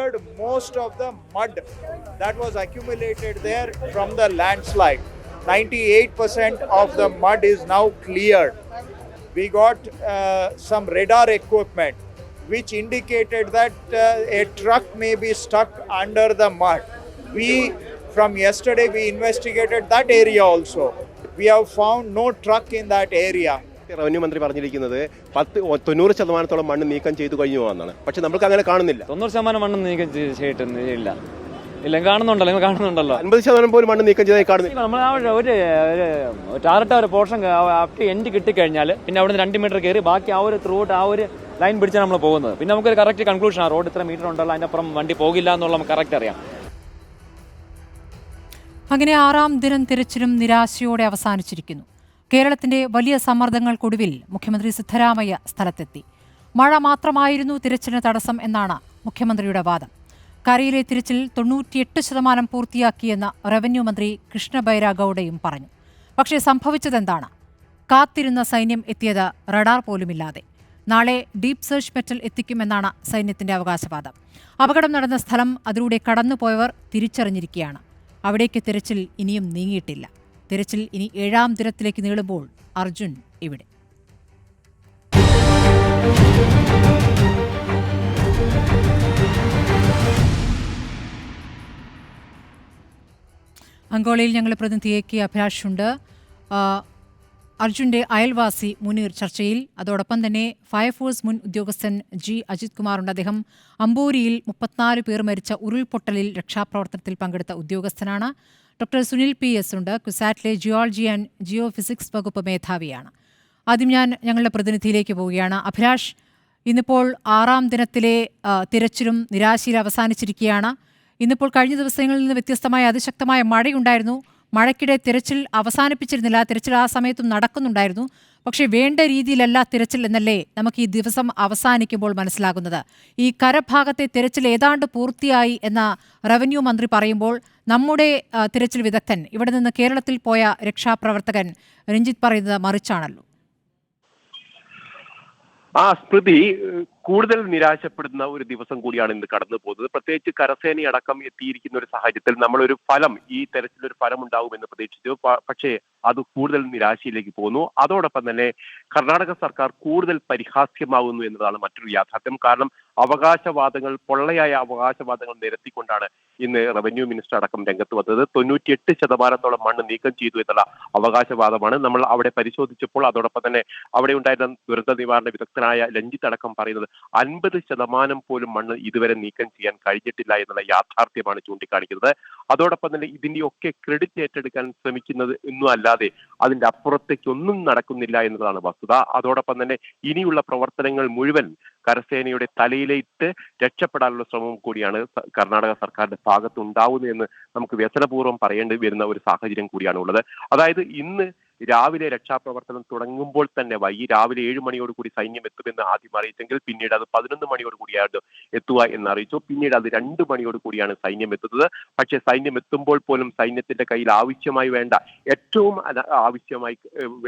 cleared most of the mud that was accumulated there from the landslide. 98% of the mud is now cleared. We got some radar equipment which indicated that a truck may be stuck under the mud. From yesterday, we investigated that area also. We have found no truck in that area. Revenue മന്ത്രി പറഞ്ഞിരിക്കുന്നത് 90% മണ്ണ് നീക്കം ചെയ്തു കഴിഞ്ഞു എന്നാണ്. പക്ഷെ നമുക്ക് അങ്ങനെ കാണുന്നില്ല. 90% മണ്ണ് നീക്കം ചെയ്തിട്ടില്ല. ഇല്ല, കാണുന്നുണ്ടല്ലോ, നിങ്ങൾ കാണുന്നുണ്ടല്ലോ. 50% പോലും മണ്ണ് നീക്കം ചെയ്താൽ കാണുന്നില്ല. നമ്മൾ ഒരു ടാറിട്ട ഒരു പോർഷൻ അപ് ടു എൻഡ് കിട്ടിക്കഴിഞ്ഞാൽ പിന്നെ അവിടെ നിന്ന് 2 മീറ്റർ കയറി ബാക്കി ആ ഒരു ത്രൂ ഔട്ട് ആ ഒരു ലൈൻ പിടിച്ചാണ് നമ്മൾ പോകുന്നത്. പിന്നെ നമുക്കൊരു കറക്റ്റ് കൺക്ലൂഷൻ ആ റോഡ് ഇത്ര മീറ്റർ ഉണ്ടല്ലോ, അതിനപ്പുറം വണ്ടി പോകില്ല എന്നുള്ള നമുക്ക് കറക്റ്റ് അറിയാം. അങ്ങനെ 6ാം ദിനം തിരച്ചിലും നിരാശയോടെ അവസാനിച്ചിരിക്കുന്നു. കേരളത്തിന്റെ വലിയ സമ്മർദ്ദങ്ങൾക്കൊടുവിൽ മുഖ്യമന്ത്രി സിദ്ധരാമയ്യ സ്ഥലത്തെത്തി. മഴ മാത്രമായിരുന്നു തിരച്ചിലിന് തടസ്സം എന്നാണ് മുഖ്യമന്ത്രിയുടെ വാദം. കരയിലെ തിരച്ചിൽ 98% പൂർത്തിയാക്കിയെന്ന് റവന്യൂ മന്ത്രി കൃഷ്ണ ബൈരാഗൌഡയും പറഞ്ഞു. പക്ഷേ സംഭവിച്ചതെന്താണ്? കാത്തിരുന്ന സൈന്യം എത്തിയത് റഡാർ പോലുമില്ലാതെ. നാളെ ഡീപ് സെർച്ച് മെറ്റൽ എത്തിക്കുമെന്നാണ് സൈന്യത്തിന്റെ അവകാശവാദം. അപകടം നടന്ന സ്ഥലം അതിലൂടെ കടന്നുപോയവർ തിരിച്ചറിഞ്ഞിരിക്കുകയാണ്. അവിടേക്ക് തിരച്ചിൽ ഇനിയും നീങ്ങിയിട്ടില്ല. തിരച്ചിൽ ഇനി 7ാം ദിനത്തിലേക്ക് നീളുമ്പോൾ അർജുൻ ഇവിടെ. അങ്കോളയിൽ ഞങ്ങൾ പ്രതിനിധി കെ അഭിലാഷുണ്ട്. അർജുൻ്റെ അയൽവാസി മുനീർ ചർച്ചയിൽ, അതോടൊപ്പം തന്നെ ഫയർഫോഴ്സ് മുൻ ഉദ്യോഗസ്ഥൻ ജി അജിത് കുമാറുണ്ട്. അദ്ദേഹം അമ്പൂരിയിൽ 34 പേർ മരിച്ച ഉരുൾപൊട്ടലിൽ രക്ഷാപ്രവർത്തനത്തിൽ പങ്കെടുത്ത ഉദ്യോഗസ്ഥനാണ്. ഡോക്ടർ സുനിൽ PS ഉണ്ട്, കുസാറ്റിലെ ജിയോളജി ആൻഡ് ജിയോ ഫിസിക്സ് വകുപ്പ് മേധാവിയാണ്. ആദ്യം ഞങ്ങളുടെ പ്രതിനിധിയിലേക്ക് പോവുകയാണ്. അഭിലാഷ്, ഇന്നിപ്പോൾ 6ാം ദിനത്തിലെ തിരച്ചിലും നിരാശയിൽ അവസാനിച്ചിരിക്കുകയാണ്. ഇന്നിപ്പോൾ കഴിഞ്ഞ ദിവസങ്ങളിൽ നിന്ന് വ്യത്യസ്തമായ അതിശക്തമായ മഴയുണ്ടായിരുന്നു. മഴയ്ക്കിടെ തിരച്ചിൽ അവസാനിപ്പിച്ചിരുന്നില്ല. തിരച്ചിൽ ആ സമയത്തും നടക്കുന്നുണ്ടായിരുന്നു. പക്ഷേ വേണ്ട രീതിയിലല്ല തിരച്ചിൽ എന്നല്ലേ നമുക്ക് ഈ ദിവസം അവസാനിക്കുമ്പോൾ മനസ്സിലാകുന്നത്. ഈ കരഭാഗത്തെ തിരച്ചിൽ ഏതാണ്ട് പൂർത്തിയായി എന്ന റവന്യൂ മന്ത്രി പറയുമ്പോൾ നമ്മുടെ തിരച്ചിൽ വിദഗ്ധൻ, ഇവിടെ നിന്ന് കേരളത്തിൽ പോയ രക്ഷാപ്രവർത്തകൻ രഞ്ജിത്ത് പറയുന്നത് മറിച്ചാണല്ലോ. സ്മൃതി, കൂടുതൽ നിരാശപ്പെടുന്ന ഒരു ദിവസം കൂടിയാണ് ഇന്ന് കടന്നു പോകുന്നത്. പ്രത്യേകിച്ച് കരസേനയടക്കം എത്തിയിരിക്കുന്ന ഒരു സാഹചര്യത്തിൽ നമ്മളൊരു ഫലം, ഈ തരത്തിലൊരു ഫലം ഉണ്ടാവുമെന്ന് പ്രതീക്ഷിച്ചു. പക്ഷേ അത് കൂടുതൽ നിരാശയിലേക്ക് പോകുന്നു. അതോടൊപ്പം തന്നെ കർണാടക സർക്കാർ കൂടുതൽ പരിഹാസ്യമാകുന്നു എന്നതാണ് മറ്റൊരു യാഥാർത്ഥ്യം. കാരണം അവകാശവാദങ്ങൾ, പൊള്ളയായ അവകാശവാദങ്ങൾ നിരത്തിക്കൊണ്ടാണ് ഇന്ന് റവന്യൂ മിനിസ്റ്റർ അടക്കം രംഗത്ത് വന്നത്. 98% മണ്ണ് നീക്കം ചെയ്തു എന്നുള്ള അവകാശവാദമാണ് നമ്മൾ അവിടെ പരിശോധിച്ചപ്പോൾ. അതോടൊപ്പം തന്നെ അവിടെ ഉണ്ടായിരുന്ന ദുരന്ത നിവാരണ വിദഗ്ധനായ രഞ്ജിത്ത് അടക്കം പറയുന്നത് 50% പോലും മണ്ണ് ഇതുവരെ നീക്കം ചെയ്യാൻ കഴിഞ്ഞിട്ടില്ല എന്നുള്ള യാഥാർത്ഥ്യമാണ് ചൂണ്ടിക്കാണിക്കുന്നത്. അതോടൊപ്പം തന്നെ ഇതിന്റെയൊക്കെ ക്രെഡിറ്റ് ഏറ്റെടുക്കാൻ ശ്രമിക്കുന്നത് ഒന്നും അല്ലാതെ അതിന്റെ അപ്പുറത്തേക്ക് ഒന്നും നടക്കുന്നില്ല എന്നതാണ് വസ്തുത. അതോടൊപ്പം തന്നെ ഇനിയുള്ള പ്രവർത്തനങ്ങൾ മുഴുവൻ കരസേനയുടെ തലയിലേറ്റ് രക്ഷപ്പെടാനുള്ള ശ്രമം കൂടിയാണ് കർണാടക സർക്കാരിന്റെ ഭാഗത്ത് ഉണ്ടാവുന്നത് എന്ന് നമുക്ക് വ്യസനപൂർവ്വം പറയേണ്ടി വരുന്ന ഒരു സാഹചര്യം കൂടിയാണ് ഉള്ളത്. അതായത് ഇന്ന് രാവിലെ രക്ഷാപ്രവർത്തനം തുടങ്ങുമ്പോൾ തന്നെ വൈകി രാവിലെ 7 മണിയോടുകൂടി സൈന്യം എത്തുമെന്ന് ആദ്യം അറിയിച്ചെങ്കിൽ പിന്നീട് അത് 11 മണിയോടുകൂടിയാണ് എത്തുക എന്ന് അറിയിച്ചു. പിന്നീട് അത് 2 മണിയോടുകൂടിയാണ് സൈന്യം എത്തുന്നത്. പക്ഷേ സൈന്യം എത്തുമ്പോൾ പോലും സൈന്യത്തിന്റെ കയ്യിൽ ഏറ്റവും ആവശ്യമായി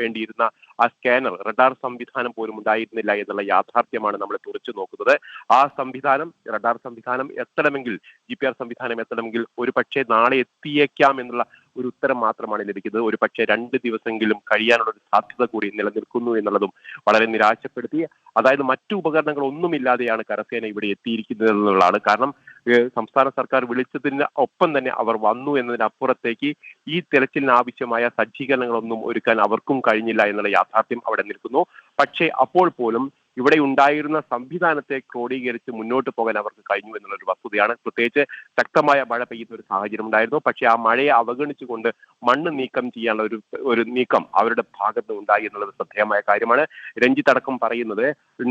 വേണ്ടിയിരുന്ന ആ സ്കാനർ, റഡാർ സംവിധാനം പോലും ഉണ്ടായിരുന്നില്ല എന്നുള്ള യാഥാർത്ഥ്യമാണ് നമ്മൾ തുറച്ചു നോക്കുന്നത്. ആ സംവിധാനം, റഡാർ സംവിധാനം എത്തണമെങ്കിൽ, GPR സംവിധാനം എത്തണമെങ്കിൽ ഒരു പക്ഷേ നാളെ എത്തിയേക്കാം എന്നുള്ള ഒരു ഉത്തരം മാത്രമാണ് ലഭിക്കുന്നത്. ഒരു പക്ഷേ 2 ദിവസമെങ്കിലും കഴിയാനുള്ള ഒരു സാധ്യത കൂടി നിലനിൽക്കുന്നു എന്നുള്ളതും വളരെ നിരാശപ്പെടുത്തി. അതായത് മറ്റു ഉപകരണങ്ങൾ ഒന്നുമില്ലാതെയാണ് കരസേന ഇവിടെ എത്തിയിരിക്കുന്നത് എന്നുള്ളതാണ്. കാരണം സംസ്ഥാന സർക്കാർ വിളിച്ചതിന് ഒപ്പം തന്നെ അവർ വന്നു എന്നതിനപ്പുറത്തേക്ക് ഈ തെരച്ചിലിന് ആവശ്യമായ സജ്ജീകരണങ്ങളൊന്നും ഒരുക്കാൻ അവർക്കും കഴിഞ്ഞില്ല എന്നുള്ള യാഥാർത്ഥ്യം അവിടെ നിൽക്കുന്നു. പക്ഷേ അപ്പോൾ പോലും ഇവിടെ ഉണ്ടായിരുന്ന സംവിധാനത്തെ ക്രോഡീകരിച്ച് മുന്നോട്ട് പോകാൻ അവർക്ക് കഴിഞ്ഞു എന്നുള്ളൊരു വസ്തുതയാണ്. പ്രത്യേകിച്ച് ശക്തമായ മഴ പെയ്യുന്ന ഒരു സാഹചര്യം ഉണ്ടായിരുന്നു. പക്ഷേ ആ മഴയെ അവഗണിച്ചുകൊണ്ട് മണ്ണ് നീക്കം ചെയ്യാനുള്ള ഒരു നീക്കം അവരുടെ ഭാഗത്ത് ഉണ്ടായി എന്നുള്ളത് ശ്രദ്ധേയമായ കാര്യമാണ്. രഞ്ജിത്ത് അടക്കം പറയുന്നത്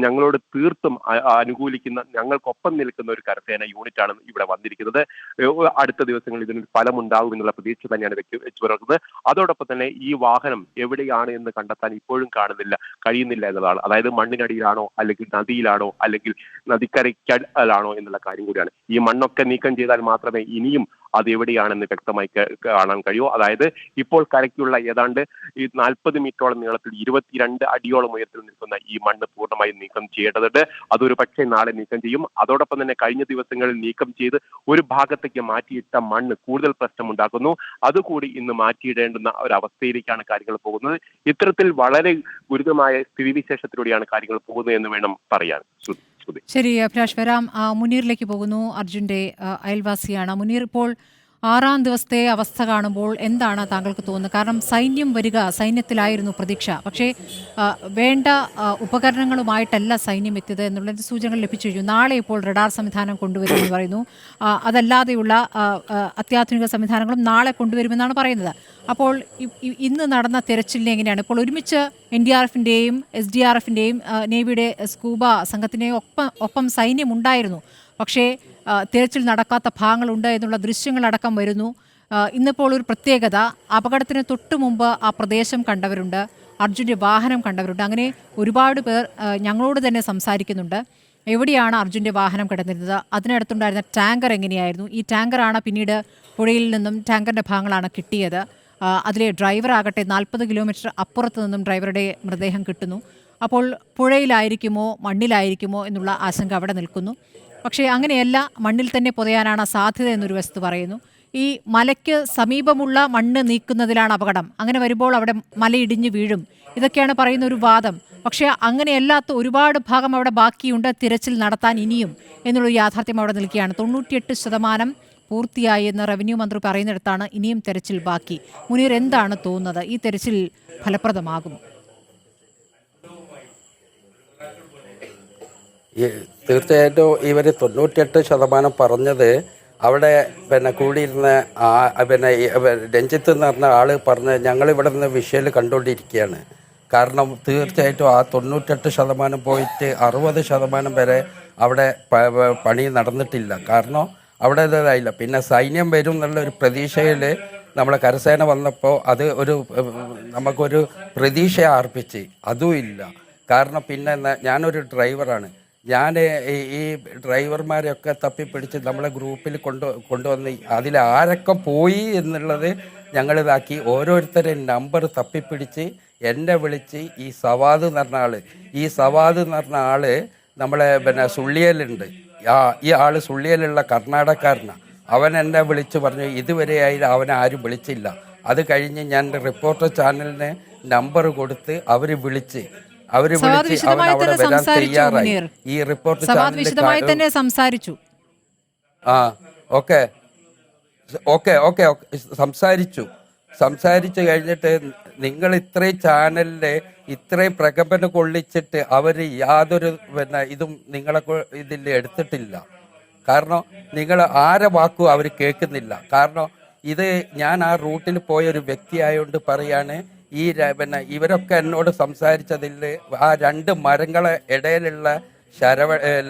ഞങ്ങളോട് തീർത്തും അനുകൂലിക്കുന്ന, ഞങ്ങൾക്കൊപ്പം നിൽക്കുന്ന ഒരു കരസേന യൂണിറ്റാണ് ഇവിടെ വന്നിരിക്കുന്നത്. അടുത്ത ദിവസങ്ങളിൽ ഇതിനൊരു ഫലമുണ്ടാകും എന്നുള്ള പ്രതീക്ഷ തന്നെയാണ് വെച്ചു പുലർത്തുന്നത്. അതോടൊപ്പം തന്നെ ഈ വാഹനം എവിടെയാണ് എന്ന് കണ്ടെത്താൻ ഇപ്പോഴും കഴിയുന്നില്ല എന്നതാണ്. അതായത് മണ്ണിനടിയിലാണോ അല്ലെങ്കിൽ നദിയിലാണോ അല്ലെങ്കിൽ നദിക്കരയ്ക്കലാണോ എന്നുള്ള കാര്യം കൂടിയാണ്. ഈ മണ്ണൊക്കെ നീക്കം ചെയ്താൽ മാത്രമേ ഇനിയും അത് എവിടെയാണെന്ന് വ്യക്തമായി കാണാൻ കഴിയും. അതായത് ഇപ്പോൾ കരയ്ക്കുള്ള ഏതാണ്ട് ഈ 40 മീറ്ററോളം നീളത്തിൽ 22 അടിയോളം ഉയരത്തിൽ നിൽക്കുന്ന ഈ മണ്ണ് പൂർണ്ണമായും നീക്കം ചെയ്യേണ്ടതുണ്ട്. അതൊരു പക്ഷേ നാളെ നീക്കം ചെയ്യും. അതോടൊപ്പം തന്നെ കഴിഞ്ഞ ദിവസങ്ങളിൽ നീക്കം ചെയ്ത് ഒരു ഭാഗത്തേക്ക് മാറ്റിയിട്ട മണ്ണ് കൂടുതൽ പ്രശ്നമുണ്ടാക്കുന്നു. അതുകൂടി ഇന്ന് മാറ്റിയിടേണ്ടുന്ന ഒരവസ്ഥയിലേക്കാണ് കാര്യങ്ങൾ പോകുന്നത്. ഇത്തരത്തിൽ വളരെ ഗുരുതരമായ സ്ഥിതിവിശേഷത്തിലൂടെയാണ് കാര്യങ്ങൾ പോകുന്നത് എന്ന് വേണം പറയാൻ. ശരി അഭിലാഷ്, വരാം. മുനീറിലേക്ക് പോകുന്നു. അർജുന്റെ അയൽവാസിയാണ് മുനീർ. ഇപ്പോൾ 6-ാം ദിവസത്തെ അവസ്ഥ കാണുമ്പോൾ എന്താണ് താങ്കൾക്ക് തോന്നുന്നത്? കാരണം സൈന്യം വരിക, സൈന്യത്തിലായിരുന്നു പ്രതീക്ഷ, പക്ഷേ വേണ്ട ഉപകരണങ്ങളുമായിട്ടല്ല സൈന്യം എത്തിയത് എന്നുള്ള സൂചനകൾ ലഭിച്ചു കഴിഞ്ഞു. നാളെ ഇപ്പോൾ റഡാർ സംവിധാനം കൊണ്ടുവരുമെന്ന് പറയുന്നു. അതല്ലാതെയുള്ള അത്യാധുനിക സംവിധാനങ്ങളും നാളെ കൊണ്ടുവരുമെന്നാണ് പറയുന്നത്. അപ്പോൾ ഇന്ന് നടന്ന തെരച്ചിലിനെ എങ്ങനെയാണ് ഇപ്പോൾ ഒരുമിച്ച് NDRFിൻ്റെയും SDRFിൻ്റെയും നേവിയുടെ സ്കൂബ സംഘത്തിൻ്റെയും ഒപ്പം സൈന്യം ഉണ്ടായിരുന്നു, പക്ഷേ തിരച്ചിൽ നടക്കാത്ത ഭാഗങ്ങളുണ്ട് എന്നുള്ള ദൃശ്യങ്ങളടക്കം വരുന്നു. ഇന്നിപ്പോൾ ഒരു പ്രത്യേകത, അപകടത്തിന് തൊട്ടു മുമ്പ് ആ പ്രദേശം കണ്ടവരുണ്ട്, അർജുൻ്റെ വാഹനം കണ്ടവരുണ്ട്. അങ്ങനെ ഒരുപാട് പേർ ഞങ്ങളോട് തന്നെ സംസാരിക്കുന്നുണ്ട്. എവിടെയാണ് അർജുൻ്റെ വാഹനം കിടന്നിരുന്നത്, അതിനടുത്തുണ്ടായിരുന്ന ടാങ്കർ എങ്ങനെയായിരുന്നു, ഈ ടാങ്കറാണ് പിന്നീട് പുഴയിൽ നിന്നും ടാങ്കറിൻ്റെ ഭാഗങ്ങളാണ് കിട്ടിയത്. അതിലെ ഡ്രൈവറാകട്ടെ 40 കിലോമീറ്റർ അപ്പുറത്ത് നിന്നും ഡ്രൈവറുടെ മൃതദേഹം കിട്ടുന്നു. അപ്പോൾ പുഴയിലായിരിക്കുമോ മണ്ണിലായിരിക്കുമോ എന്നുള്ള ആശങ്ക അവിടെ നിൽക്കുന്നു. പക്ഷേ അങ്ങനെയല്ല, മണ്ണിൽ തന്നെ പുതയാനാണ് സാധ്യത എന്നൊരു വസ്തു പറയുന്നു. ഈ മലയ്ക്ക് സമീപമുള്ള മണ്ണ് നീക്കുന്നതിലാണ് അപകടം, അങ്ങനെ വരുമ്പോൾ അവിടെ മലയിടിഞ്ഞ് വീഴും, ഇതൊക്കെയാണ് പറയുന്ന ഒരു വാദം. പക്ഷേ അങ്ങനെയല്ലാത്ത ഒരുപാട് ഭാഗം അവിടെ ബാക്കിയുണ്ട് തിരച്ചിൽ നടത്താൻ ഇനിയും എന്നുള്ളൊരു യാഥാർത്ഥ്യം അവിടെ നിൽക്കുകയാണ്. 98% പൂർത്തിയായി എന്ന് റവന്യൂ മന്ത്രി പറയുന്നിടത്താണ് ഇനിയും തെരച്ചിൽ ബാക്കി. മുനീർ, എന്താണ് തോന്നുന്നത്, ഈ തെരച്ചിൽ ഫലപ്രദമാകുമോ? തീർച്ചയായിട്ടും ഇവർ 98% പറഞ്ഞത് അവിടെ കൂടിയിരുന്ന രഞ്ജിത്ത് എന്ന് പറഞ്ഞ ആള് പറഞ്ഞ് ഞങ്ങളിവിടെ നിന്ന് വിഷ്വൽ കണ്ടുകൊണ്ടിരിക്കുകയാണ്. കാരണം തീർച്ചയായിട്ടും ആ 98% പോയിട്ട് 60% വരെ അവിടെ പണി നടന്നിട്ടില്ല. കാരണം അവിടെ ഇതായില്ല. പിന്നെ സൈന്യം വരും എന്നുള്ള ഒരു പ്രതീക്ഷയിൽ നമ്മളെ കരസേന വന്നപ്പോൾ അത് നമുക്കൊരു പ്രതീക്ഷ അർപ്പിച്ച് അതും ഇല്ല. കാരണം പിന്നെ ഞാനൊരു ഡ്രൈവറാണ്, ഞാൻ ഈ ഡ്രൈവർമാരെയൊക്കെ തപ്പിപ്പിടിച്ച് നമ്മളെ ഗ്രൂപ്പിൽ കൊണ്ടുവന്ന് അതിൽ ആരൊക്കെ പോയി എന്നുള്ളത് ഞങ്ങളിതാക്കി ഓരോരുത്തരെയും നമ്പർ തപ്പിപ്പിടിച്ച് എന്നെ വിളിച്ച് ഈ സവാദ് എന്ന് പറഞ്ഞ ആള് നമ്മളെ സുള്ളിയലുണ്ട്, ഈ ആള് സുള്ളിയലുള്ള കർണാടകക്കാരനാണ്. അവൻ എന്നെ വിളിച്ച് പറഞ്ഞു ഇതുവരെയായി അവനെ ആരും വിളിച്ചില്ല. അത് കഴിഞ്ഞ് ഞാൻ റിപ്പോർട്ടർ ചാനലിന് നമ്പർ കൊടുത്ത് അവര് വിളിച്ച് അവൻ അവിടെ വരാൻ തയ്യാറായി. ഈ റിപ്പോർട്ടർ ചാനലിൽ സംസാരിച്ചു. സംസാരിച്ചു കഴിഞ്ഞിട്ട് നിങ്ങൾ ഇത്രയും ചാനലില് ഇത്രയും പ്രകമ്പനം കൊള്ളിച്ചിട്ട് അവര് യാതൊരു ഇതും നിങ്ങളെ ഇതിൽ എടുത്തിട്ടില്ല. കാരണം നിങ്ങൾ ആരെ വാക്കും അവർ കേൾക്കുന്നില്ല. കാരണം ഇത് ഞാൻ ആ റൂട്ടിൽ പോയ ഒരു വ്യക്തിയായോണ്ട് പറയാണ്, ഈ ഇവരൊക്കെ എന്നോട് സംസാരിച്ചതിൽ ആ 2 മരങ്ങളെ ഇടയിലുള്ള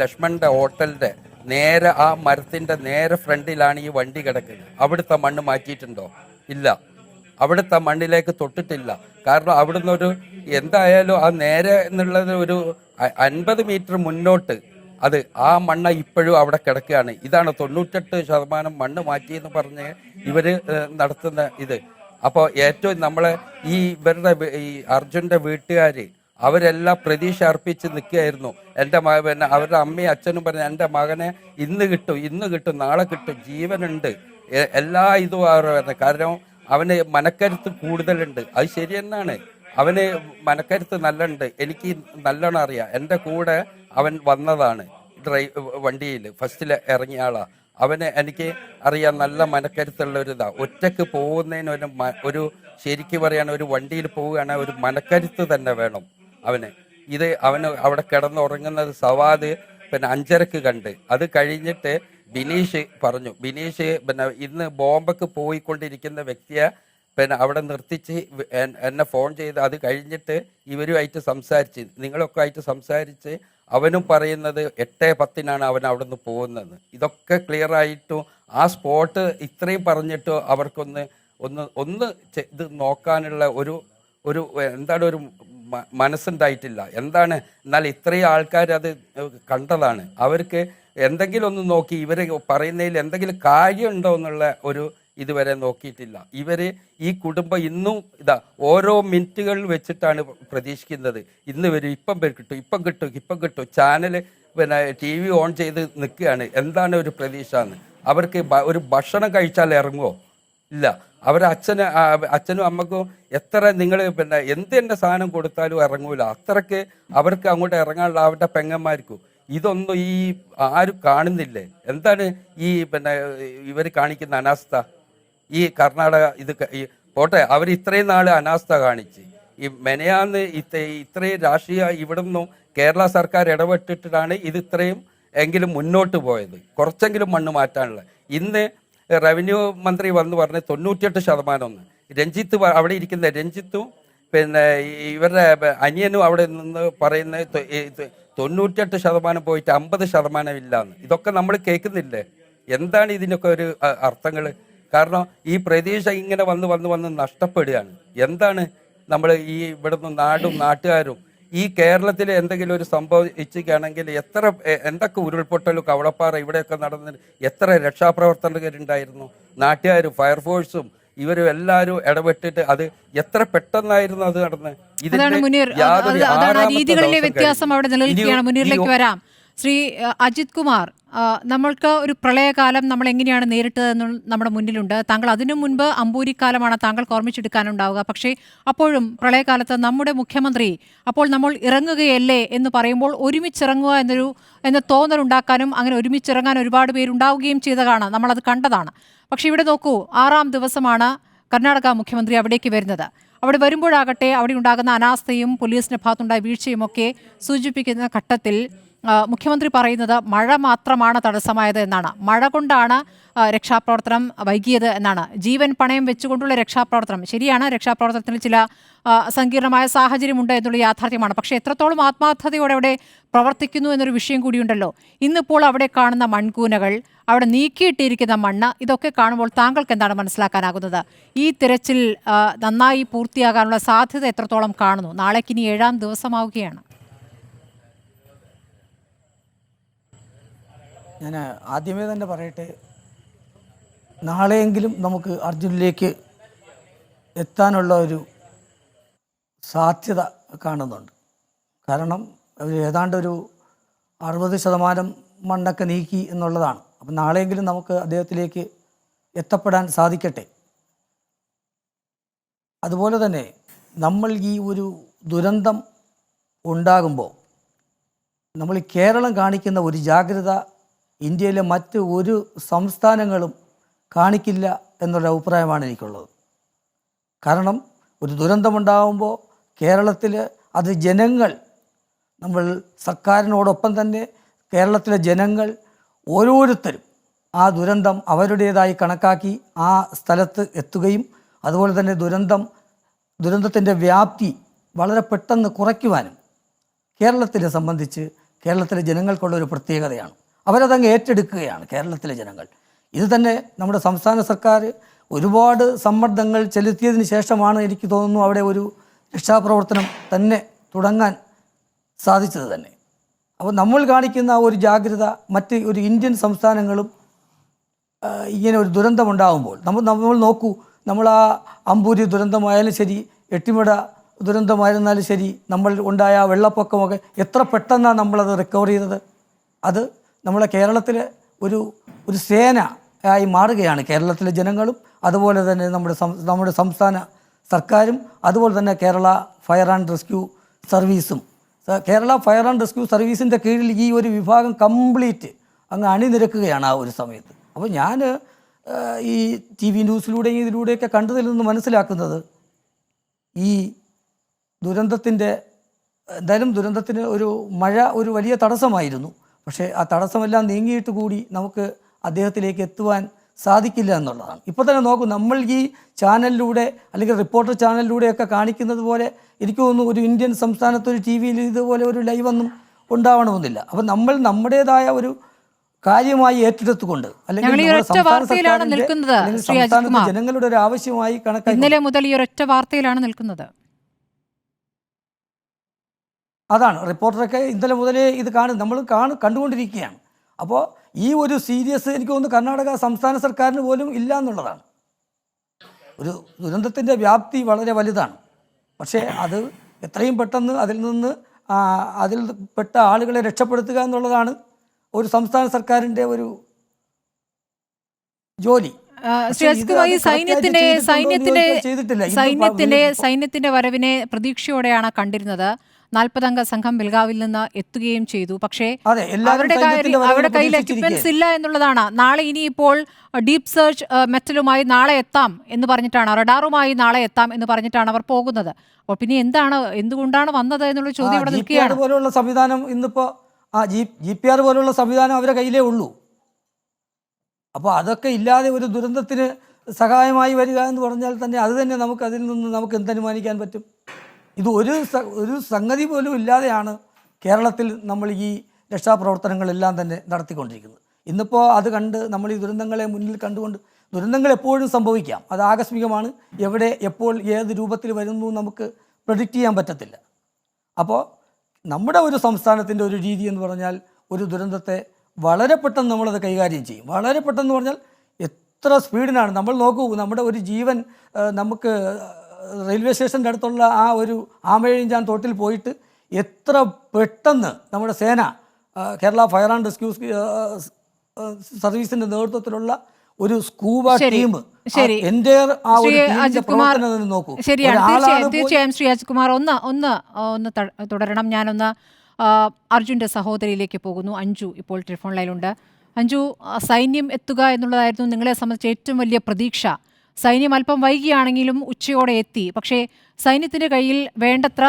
ലക്ഷ്മണന്റെ ഹോട്ടലിന്റെ നേരെ ആ മരത്തിന്റെ നേരെ ഫ്രണ്ടിലാണ് ഈ വണ്ടി കിടക്കുന്നത്. അവിടുത്തെ മണ്ണ് മാറ്റിയിട്ടുണ്ടോ? ഇല്ല, അവിടുത്തെ മണ്ണിലേക്ക് തൊട്ടിട്ടില്ല. കാരണം അവിടുന്ന് ഒരു എന്തായാലും ആ നേരെ എന്നുള്ളത് ഒരു 50 മീറ്റർ മുന്നോട്ട് അത് ആ മണ്ണ് ഇപ്പോഴും അവിടെ കിടക്കുകയാണ്. ഇതാണ് 98% മണ്ണ് മാറ്റിയെന്ന് പറഞ്ഞ് ഇവര് നടത്തുന്ന ഇത്. അപ്പോൾ ഏറ്റവും നമ്മളെ ഇവരുടെ ഈ അർജുന്റെ വീട്ടുകാര് അവരെല്ലാം പ്രതീക്ഷ അർപ്പിച്ച് നിൽക്കുകയായിരുന്നു. എൻ്റെ അവരുടെ അമ്മയും അച്ഛനും പറഞ്ഞ എൻ്റെ മകനെ ഇന്ന് കിട്ടും നാളെ കിട്ടും, ജീവനുണ്ട്, എല്ലാ ഇതും അവരുടെ. കാരണം അവന് മനക്കരുത്ത് കൂടുതലുണ്ട്. അത് ശരി തന്നെയാണ്, അവന് മനക്കരുത്ത് നല്ലുണ്ട്. എനിക്ക് നല്ലോണം അറിയാം. എൻ്റെ കൂടെ അവൻ വന്നതാണ് വണ്ടിയിൽ ഫസ്റ്റിൽ ഇറങ്ങിയ ആളാ. അവന് എനിക്ക് അറിയാം നല്ല മനക്കരുത്തുള്ള ഒരു ഇതാ. ഒറ്റക്ക് പോകുന്നതിന് ഒരു ശരിക്ക് പറയാണ്, ഒരു വണ്ടിയിൽ പോവുകയാണെങ്കിൽ ഒരു മനക്കരുത്ത് തന്നെ വേണം അവന്. അവന് അവിടെ കിടന്നുറങ്ങുന്നത് സവാദ് 5:30 കണ്ട്. അത് കഴിഞ്ഞിട്ട് ബിനീഷ് പറഞ്ഞു, ബിനീഷ് ഇന്ന് ബോംബക്ക് പോയിക്കൊണ്ടിരിക്കുന്ന വ്യക്തിയെ അവിടെ നിർത്തിച്ച് എന്നെ ഫോൺ ചെയ്ത് അത് കഴിഞ്ഞിട്ട് ഇവരുമായിട്ട് സംസാരിച്ച് നിങ്ങളൊക്കെ ആയിട്ട് സംസാരിച്ച് അവനും പറയുന്നത് 8:10 അവൻ അവിടെ നിന്ന് പോകുന്നത്. ഇതൊക്കെ ക്ലിയർ ആയിട്ടും ആ സ്പോട്ട് ഇത്രയും പറഞ്ഞിട്ടും അവർക്കൊന്ന് ഇത് നോക്കാനുള്ള ഒരു എന്താണ് ഒരു മനസ്സുണ്ടായിട്ടില്ല. എന്താണ് എന്നാൽ ഇത്രയും ആൾക്കാർ അത് കണ്ടതാണ്. അവർക്ക് എന്തെങ്കിലും ഒന്ന് നോക്കി ഇവർ പറയുന്നതിൽ എന്തെങ്കിലും കാര്യമുണ്ടോ എന്നുള്ള ഒരു ഇതുവരെ നോക്കിയിട്ടില്ല. ഇവര് ഈ കുടുംബം ഇന്നും ഓരോ മിനിറ്റുകളിൽ വെച്ചിട്ടാണ് പ്രതീക്ഷിക്കുന്നത്. ഇന്ന് വരും, ഇപ്പം കിട്ടും. ചാനൽ പിന്നെ TV ഓൺ ചെയ്ത് നിൽക്കുകയാണ്. എന്താണ് ഒരു പ്രതീക്ഷ എന്ന്? അവർക്ക് ഒരു ഭക്ഷണം കഴിച്ചാൽ ഇറങ്ങുമോ? ഇല്ല. അച്ഛനും അമ്മക്കും എത്ര നിങ്ങൾ പിന്നെ എന്തെൻ്റെ സാധനം കൊടുത്താലും ഇറങ്ങൂല. അത്രയ്ക്ക് അവർക്ക് അങ്ങോട്ട് ഇറങ്ങാനുള്ള അവരുടെ പെങ്ങന്മാർക്കും ഇതൊന്നും ഈ ആരും കാണുന്നില്ലേ? എന്താണ് ഈ പിന്നെ ഇവർ കാണിക്കുന്ന അനാസ്ഥ? ഈ കർണാടക ഈ പോട്ടെ, അവർ ഇത്രയും നാൾ അനാസ്ഥ കാണിച്ച് ഈ മെനയാന്ന് ഇത്രയും രാഷ്ട്രീയ ഇവിടുന്നും കേരള സർക്കാർ ഇടപെട്ടിട്ടാണ് ഇത് ഇത്രയും എങ്കിലും മുന്നോട്ട് പോയത്, കുറച്ചെങ്കിലും മണ്ണ് മാറ്റാനുള്ള. ഇന്ന് റവന്യൂ മന്ത്രി വന്ന് പറഞ്ഞ് 98%. രഞ്ജിത്ത് അവിടെ ഇരിക്കുന്ന രഞ്ജിത്തും പിന്നെ ഇവരുടെ അനിയനും അവിടെ നിന്ന് പറയുന്ന 98% പോയിട്ട് 50% ഇല്ലാന്ന്. ഇതൊക്കെ നമ്മൾ കേൾക്കുന്നില്ലേ? എന്താണ് ഇതിനൊക്കെ ഒരു അർത്ഥങ്ങൾ? കാരണം ഈ പ്രതീക്ഷ ഇങ്ങനെ വന്ന് നഷ്ടപ്പെടുകയാണ്. എന്താണ് നമ്മൾ ഈ ഇവിടുന്ന് നാട്ടുകാരും ഈ കേരളത്തിൽ എന്തെങ്കിലും ഒരു സംഭവിക്കുകയാണെങ്കിൽ എന്തൊക്കെ ഉരുൾപൊട്ടലും കവളപ്പാറ ഇവിടെയൊക്കെ നടന്നിട്ട് എത്ര രക്ഷാപ്രവർത്തകരുണ്ടായിരുന്നു? നാട്ടുകാരും ഫയർഫോഴ്സും ഇവരും എല്ലാവരും ഇടപെട്ടിട്ട് അത് എത്ര പെട്ടെന്നായിരുന്നു അത് നടന്നത്. രീതികളിലെ വ്യത്യാസം അവിടെ നിലനിൽക്കുകയാണ്. മുനീറിലേക്ക് വരാം. ശ്രീ അജിത് കുമാർ, നമ്മൾക്ക് ഒരു പ്രളയകാലം നമ്മൾ എങ്ങനെയാണ് നേരിട്ടതെന്ന് നമ്മുടെ മുന്നിലുണ്ട്. താങ്കൾ അതിനു മുൻപ് അമ്പൂരിക്കാലമാണ് താങ്കൾക്ക് ഓർമ്മിച്ചെടുക്കാനുണ്ടാവുക. പക്ഷേ അപ്പോഴും പ്രളയകാലത്ത് നമ്മുടെ മുഖ്യമന്ത്രി അപ്പോൾ നമ്മൾ ഇറങ്ങുകയല്ലേ എന്ന് പറയുമ്പോൾ ഒരുമിച്ചിറങ്ങുക എന്ന തോന്നലുണ്ടാക്കാനും അങ്ങനെ ഒരുമിച്ചിറങ്ങാൻ ഒരുപാട് പേരുണ്ടാവുകയും ചെയ്തതാണ്, നമ്മളത് കണ്ടതാണ്. പക്ഷേ ഇവിടെ നോക്കൂ, 6ാം ദിവസമാണ് കർണാടക മുഖ്യമന്ത്രി അവിടേക്ക് വരുന്നത്. അവിടെ വരുമ്പോഴാകട്ടെ അവിടെ ഉണ്ടാകുന്ന അനാസ്ഥയും പോലീസിന്റെ ഭാഗത്തുണ്ടായ വീഴ്ചയുമൊക്കെ സൂചിപ്പിക്കുന്ന ഘട്ടത്തിൽ മുഖ്യമന്ത്രി പറയുന്നത് മഴ മാത്രമാണ് തടസ്സമായത് എന്നാണ്. മഴ കൊണ്ടാണ് രക്ഷാപ്രവർത്തനം വൈകിയത് എന്നാണ്. ജീവൻ പണയം വെച്ചുകൊണ്ടുള്ള രക്ഷാപ്രവർത്തനം ശരിയാണ്, രക്ഷാപ്രവർത്തനത്തിന് ചില സങ്കീർണമായ സാഹചര്യമുണ്ട് എന്നുള്ള യാഥാർത്ഥ്യമാണ്. പക്ഷേ എത്രത്തോളം ആത്മാർത്ഥതയോടെ അവിടെ പ്രവർത്തിക്കുന്നു എന്നൊരു വിഷയം കൂടിയുണ്ടല്ലോ. ഇന്നിപ്പോൾ അവിടെ കാണുന്ന മൺകൂനകൾ, അവിടെ നീക്കിയിട്ടിരിക്കുന്ന മണ്ണ്, ഇതൊക്കെ കാണുമ്പോൾ താങ്കൾക്ക് എന്താണ് മനസ്സിലാക്കാനാകുന്നത്? ഈ തിരച്ചിൽ നന്നായി പൂർത്തിയാകാനുള്ള സാധ്യത എത്രത്തോളം കാണുന്നു? നാളേക്കിനി 7ാം ദിവസമാവുകയാണ്. ഞാൻ ആദ്യമേ തന്നെ പറയട്ടെ, നാളെയെങ്കിലും നമുക്ക് അർജുനിലേക്ക് എത്താനുള്ള ഒരു സാധ്യത കാണുന്നുണ്ട്. കാരണം ഏതാണ്ട് ഒരു 60% മണ്ണൊക്കെ നീക്കി എന്നുള്ളതാണ്. അപ്പം നാളെയെങ്കിലും നമുക്ക് അദ്ദേഹത്തിലേക്ക് എത്തപ്പെടാൻ സാധിക്കട്ടെ. അതുപോലെ തന്നെ നമ്മൾ ഈ ഒരു ദുരന്തം ഉണ്ടാകുമ്പോൾ നമ്മൾ കേരളം കാണിക്കുന്ന ഒരു ജാഗ്രത ഇന്ത്യയിലെ മറ്റ് ഒരു സംസ്ഥാനങ്ങളും കാണിക്കില്ല എന്നുള്ള അഭിപ്രായമാണ് എനിക്കുള്ളത്. കാരണം ഒരു ദുരന്തമുണ്ടാകുമ്പോൾ കേരളത്തിൽ അത് ജനങ്ങൾ, നമ്മൾ സർക്കാരിനോടൊപ്പം തന്നെ കേരളത്തിലെ ജനങ്ങൾ ഓരോരുത്തരും ആ ദുരന്തം അവരുടേതായി കണക്കാക്കി ആ സ്ഥലത്ത് എത്തുകയും അതുപോലെ തന്നെ ദുരന്തത്തിൻ്റെ വ്യാപ്തി വളരെ പെട്ടെന്ന് കുറയ്ക്കുവാനും കേരളത്തിനെ സംബന്ധിച്ച് കേരളത്തിലെ ജനങ്ങൾക്കുള്ളൊരു പ്രത്യേകതയാണ്. അവരതങ്ങ് ഏറ്റെടുക്കുകയാണ് കേരളത്തിലെ ജനങ്ങൾ. ഇത് തന്നെ നമ്മുടെ സംസ്ഥാന സർക്കാർ ഒരുപാട് സമ്മർദ്ദങ്ങൾ ചെലുത്തിയതിന് ശേഷമാണ് എനിക്ക് തോന്നുന്നു അവിടെ ഒരു രക്ഷാപ്രവർത്തനം തന്നെ തുടങ്ങാൻ സാധിച്ചത് തന്നെ. അപ്പോൾ നമ്മൾ കാണിക്കുന്ന ഒരു ജാഗ്രത മറ്റ് ഒരു ഇന്ത്യൻ സംസ്ഥാനങ്ങളും ഇങ്ങനെ ഒരു ദുരന്തമുണ്ടാകുമ്പോൾ നമ്മൾ നോക്കൂ, നമ്മൾ ആ അമ്പൂരി ദുരന്തമായാലും ശരി, എട്ടിമട ദുരന്തമായിരുന്നാലും ശരി, നമ്മൾ ഉണ്ടായ വെള്ളപ്പൊക്കമൊക്കെ എത്ര പെട്ടെന്നാണ് നമ്മളത് റിക്കവർ ചെയ്തത്. അത് നമ്മളെ കേരളത്തിലെ ഒരു സേന ആയി മാറുകയാണ് കേരളത്തിലെ ജനങ്ങളും അതുപോലെ തന്നെ നമ്മുടെ സംസ്ഥാന സർക്കാരും അതുപോലെ തന്നെ കേരള ഫയർ ആൻഡ് റെസ്ക്യൂ സർവീസും. കേരള ഫയർ ആൻഡ് റെസ്ക്യൂ സർവീസിൻ്റെ കീഴിൽ ഈ ഒരു വിഭാഗം കംപ്ലീറ്റ് അങ്ങ് അണിനിരക്കുകയാണ് ആ ഒരു സമയത്ത്. അപ്പോൾ ഞാൻ ഈ TV ന്യൂസിലൂടെയും ഇതിലൂടെയൊക്കെ കണ്ടതിൽ നിന്ന് മനസ്സിലാക്കുന്നത് ഈ ദുരന്തത്തിന് ഒരു മഴ ഒരു വലിയ തടസ്സമായിരുന്നു. പക്ഷേ ആ തടസ്സമെല്ലാം നീങ്ങിയിട്ട് കൂടി നമുക്ക് അദ്ദേഹത്തിലേക്ക് എത്തുവാൻ സാധിക്കില്ല എന്നുള്ളതാണ്. ഇപ്പോൾ തന്നെ നോക്കൂ, നമ്മൾ ഈ ചാനലിലൂടെ അല്ലെങ്കിൽ റിപ്പോർട്ടർ ചാനലിലൂടെയൊക്കെ കാണിക്കുന്നത് പോലെ എനിക്ക് തോന്നുന്നു ഒരു ഇന്ത്യൻ സംസ്ഥാനത്തൊരു TV-യിൽ ഇതുപോലെ ഒരു ലൈവൊന്നും ഉണ്ടാവണമെന്നില്ല. അപ്പം നമ്മൾ നമ്മുടേതായ ഒരു കാര്യമായി ഏറ്റെടുത്തുകൊണ്ട് അല്ലെങ്കിൽ ജനങ്ങളുടെ ഒരു ആവശ്യമായി കണക്കാക്കി ഇന്നലെ മുതൽ ഈ ഒരൊറ്റ വാർത്തയിലാണ് നിൽക്കുന്നത്. അതാണ് റിപ്പോർട്ടറൊക്കെ ഇന്നലെ മുതലേ ഇത് നമ്മൾ കണ്ടുകൊണ്ടിരിക്കുകയാണ്. അപ്പോൾ ഈ ഒരു സീരിയസ് എനിക്ക് തോന്നുന്നു കർണാടക സംസ്ഥാന സർക്കാരിന് പോലും ഇല്ല എന്നുള്ളതാണ്. ഒരു ദുരന്തത്തിൻ്റെ വ്യാപ്തി വളരെ വലുതാണ്. പക്ഷേ അത് എത്രയും പെട്ടെന്ന് അതിൽ പെട്ട ആളുകളെ രക്ഷപ്പെടുത്തുക എന്നുള്ളതാണ് ഒരു സംസ്ഥാന സർക്കാരിൻ്റെ ഒരു ജോലി. സൈന്യത്തിന്റെ വരവിനെ പ്രതീക്ഷയോടെയാണ് കണ്ടിരുന്നത്. 40-അംഗ സംഘം ബെൽഗാവിൽ നിന്ന് എത്തുകയും ചെയ്തു. പക്ഷേ അവരുടെ കയ്യിൽ എക്യുപ്മെന്റ്സ് ഇല്ല എന്നുള്ളതാണ്. നാളെ ഇനിയിപ്പോൾ ഡീപ് സെർച്ച് മെറ്റലുമായി നാളെ എത്താം എന്ന് പറഞ്ഞിട്ടാണ്, റഡാറുമായി നാളെ എത്താം എന്ന് പറഞ്ഞിട്ടാണ് അവർ പോകുന്നത്. അപ്പോൾ പിന്നെ എന്തുകൊണ്ടാണ് വന്നത് എന്നുള്ള ചോദ്യം ഇവിടെ നിൽക്കുകയാണ്. പോലുള്ള സംവിധാനം ഇന്നിപ്പോൾ GPR പോലുള്ള സംവിധാനം അവരുടെ കയ്യിലേ ഉള്ളൂ. അപ്പോൾ അതൊക്കെ ഇല്ലാതെ ഒരു ദുരന്തത്തിന് സഹായമായി വരിക എന്ന് പറഞ്ഞാൽ തന്നെ അത് തന്നെ അതിൽ നിന്ന് നമുക്ക് എന്തനുമാനിക്കാൻ പറ്റും? ഇത് ഒരു സംഗതി പോലും ഇല്ലാതെയാണ് കേരളത്തിൽ നമ്മൾ ഈ രക്ഷാപ്രവർത്തനങ്ങളെല്ലാം തന്നെ നടത്തിക്കൊണ്ടിരിക്കുന്നത്. ഇന്നിപ്പോൾ അത് കണ്ട് നമ്മൾ ഈ ദുരന്തങ്ങളെ മുന്നിൽ കണ്ടുകൊണ്ട്, ദുരന്തങ്ങൾ എപ്പോഴും സംഭവിക്കാം, അത് ആകസ്മികമാണ്, എവിടെ എപ്പോൾ ഏത് രൂപത്തിൽ വരുന്നു നമുക്ക് പ്രഡിക്റ്റ് ചെയ്യാൻ പറ്റത്തില്ല. അപ്പോൾ നമ്മുടെ ഒരു സംസ്ഥാനത്തിൻ്റെ ഒരു രീതി എന്ന് പറഞ്ഞാൽ ഒരു ദുരന്തത്തെ വളരെ പെട്ടെന്ന് നമ്മളത് കൈകാര്യം ചെയ്യും. വളരെ പെട്ടെന്ന് പറഞ്ഞാൽ എത്ര സ്പീഡിനാണ് നമ്മൾ നോക്കൂ, നമ്മുടെ ഒരു ജീവൻ നമുക്ക് റെയിൽവേ സ്റ്റേഷൻ്റെ അടുത്തുള്ള ആ ഒരു ആമയിഴഞ്ചാൻ തോട്ടിൽ പോയിട്ട് എത്ര പെട്ടെന്ന് നമ്മുടെ സേന, കേരള ഫയർ ആൻഡ് റെസ്ക്യൂ സർവീസിൻ്റെ നേതൃത്വത്തിലുള്ള ഒരു സ്കൂബ ടീം, നോക്കൂ. തീർച്ചയായും ശ്രീ അജിത്കുമാർ ഒന്ന് തുടരണം. ഞാനൊന്ന് അർജുൻ്റെ സഹോദരിയിലേക്ക് പോകുന്നു. അഞ്ജു ഇപ്പോൾ ടെലിഫോൺ ലൈനിലുണ്ട്. അഞ്ജു, സൈന്യം എത്തുക എന്നുള്ളതായിരുന്നു നിങ്ങളെ സംബന്ധിച്ച് ഏറ്റവും വലിയ പ്രതീക്ഷ. സൈന്യം അല്പം വൈകിയാണെങ്കിലും ഉച്ചയോടെ എത്തി. പക്ഷേ സൈന്യത്തിൻ്റെ കയ്യിൽ വേണ്ടത്ര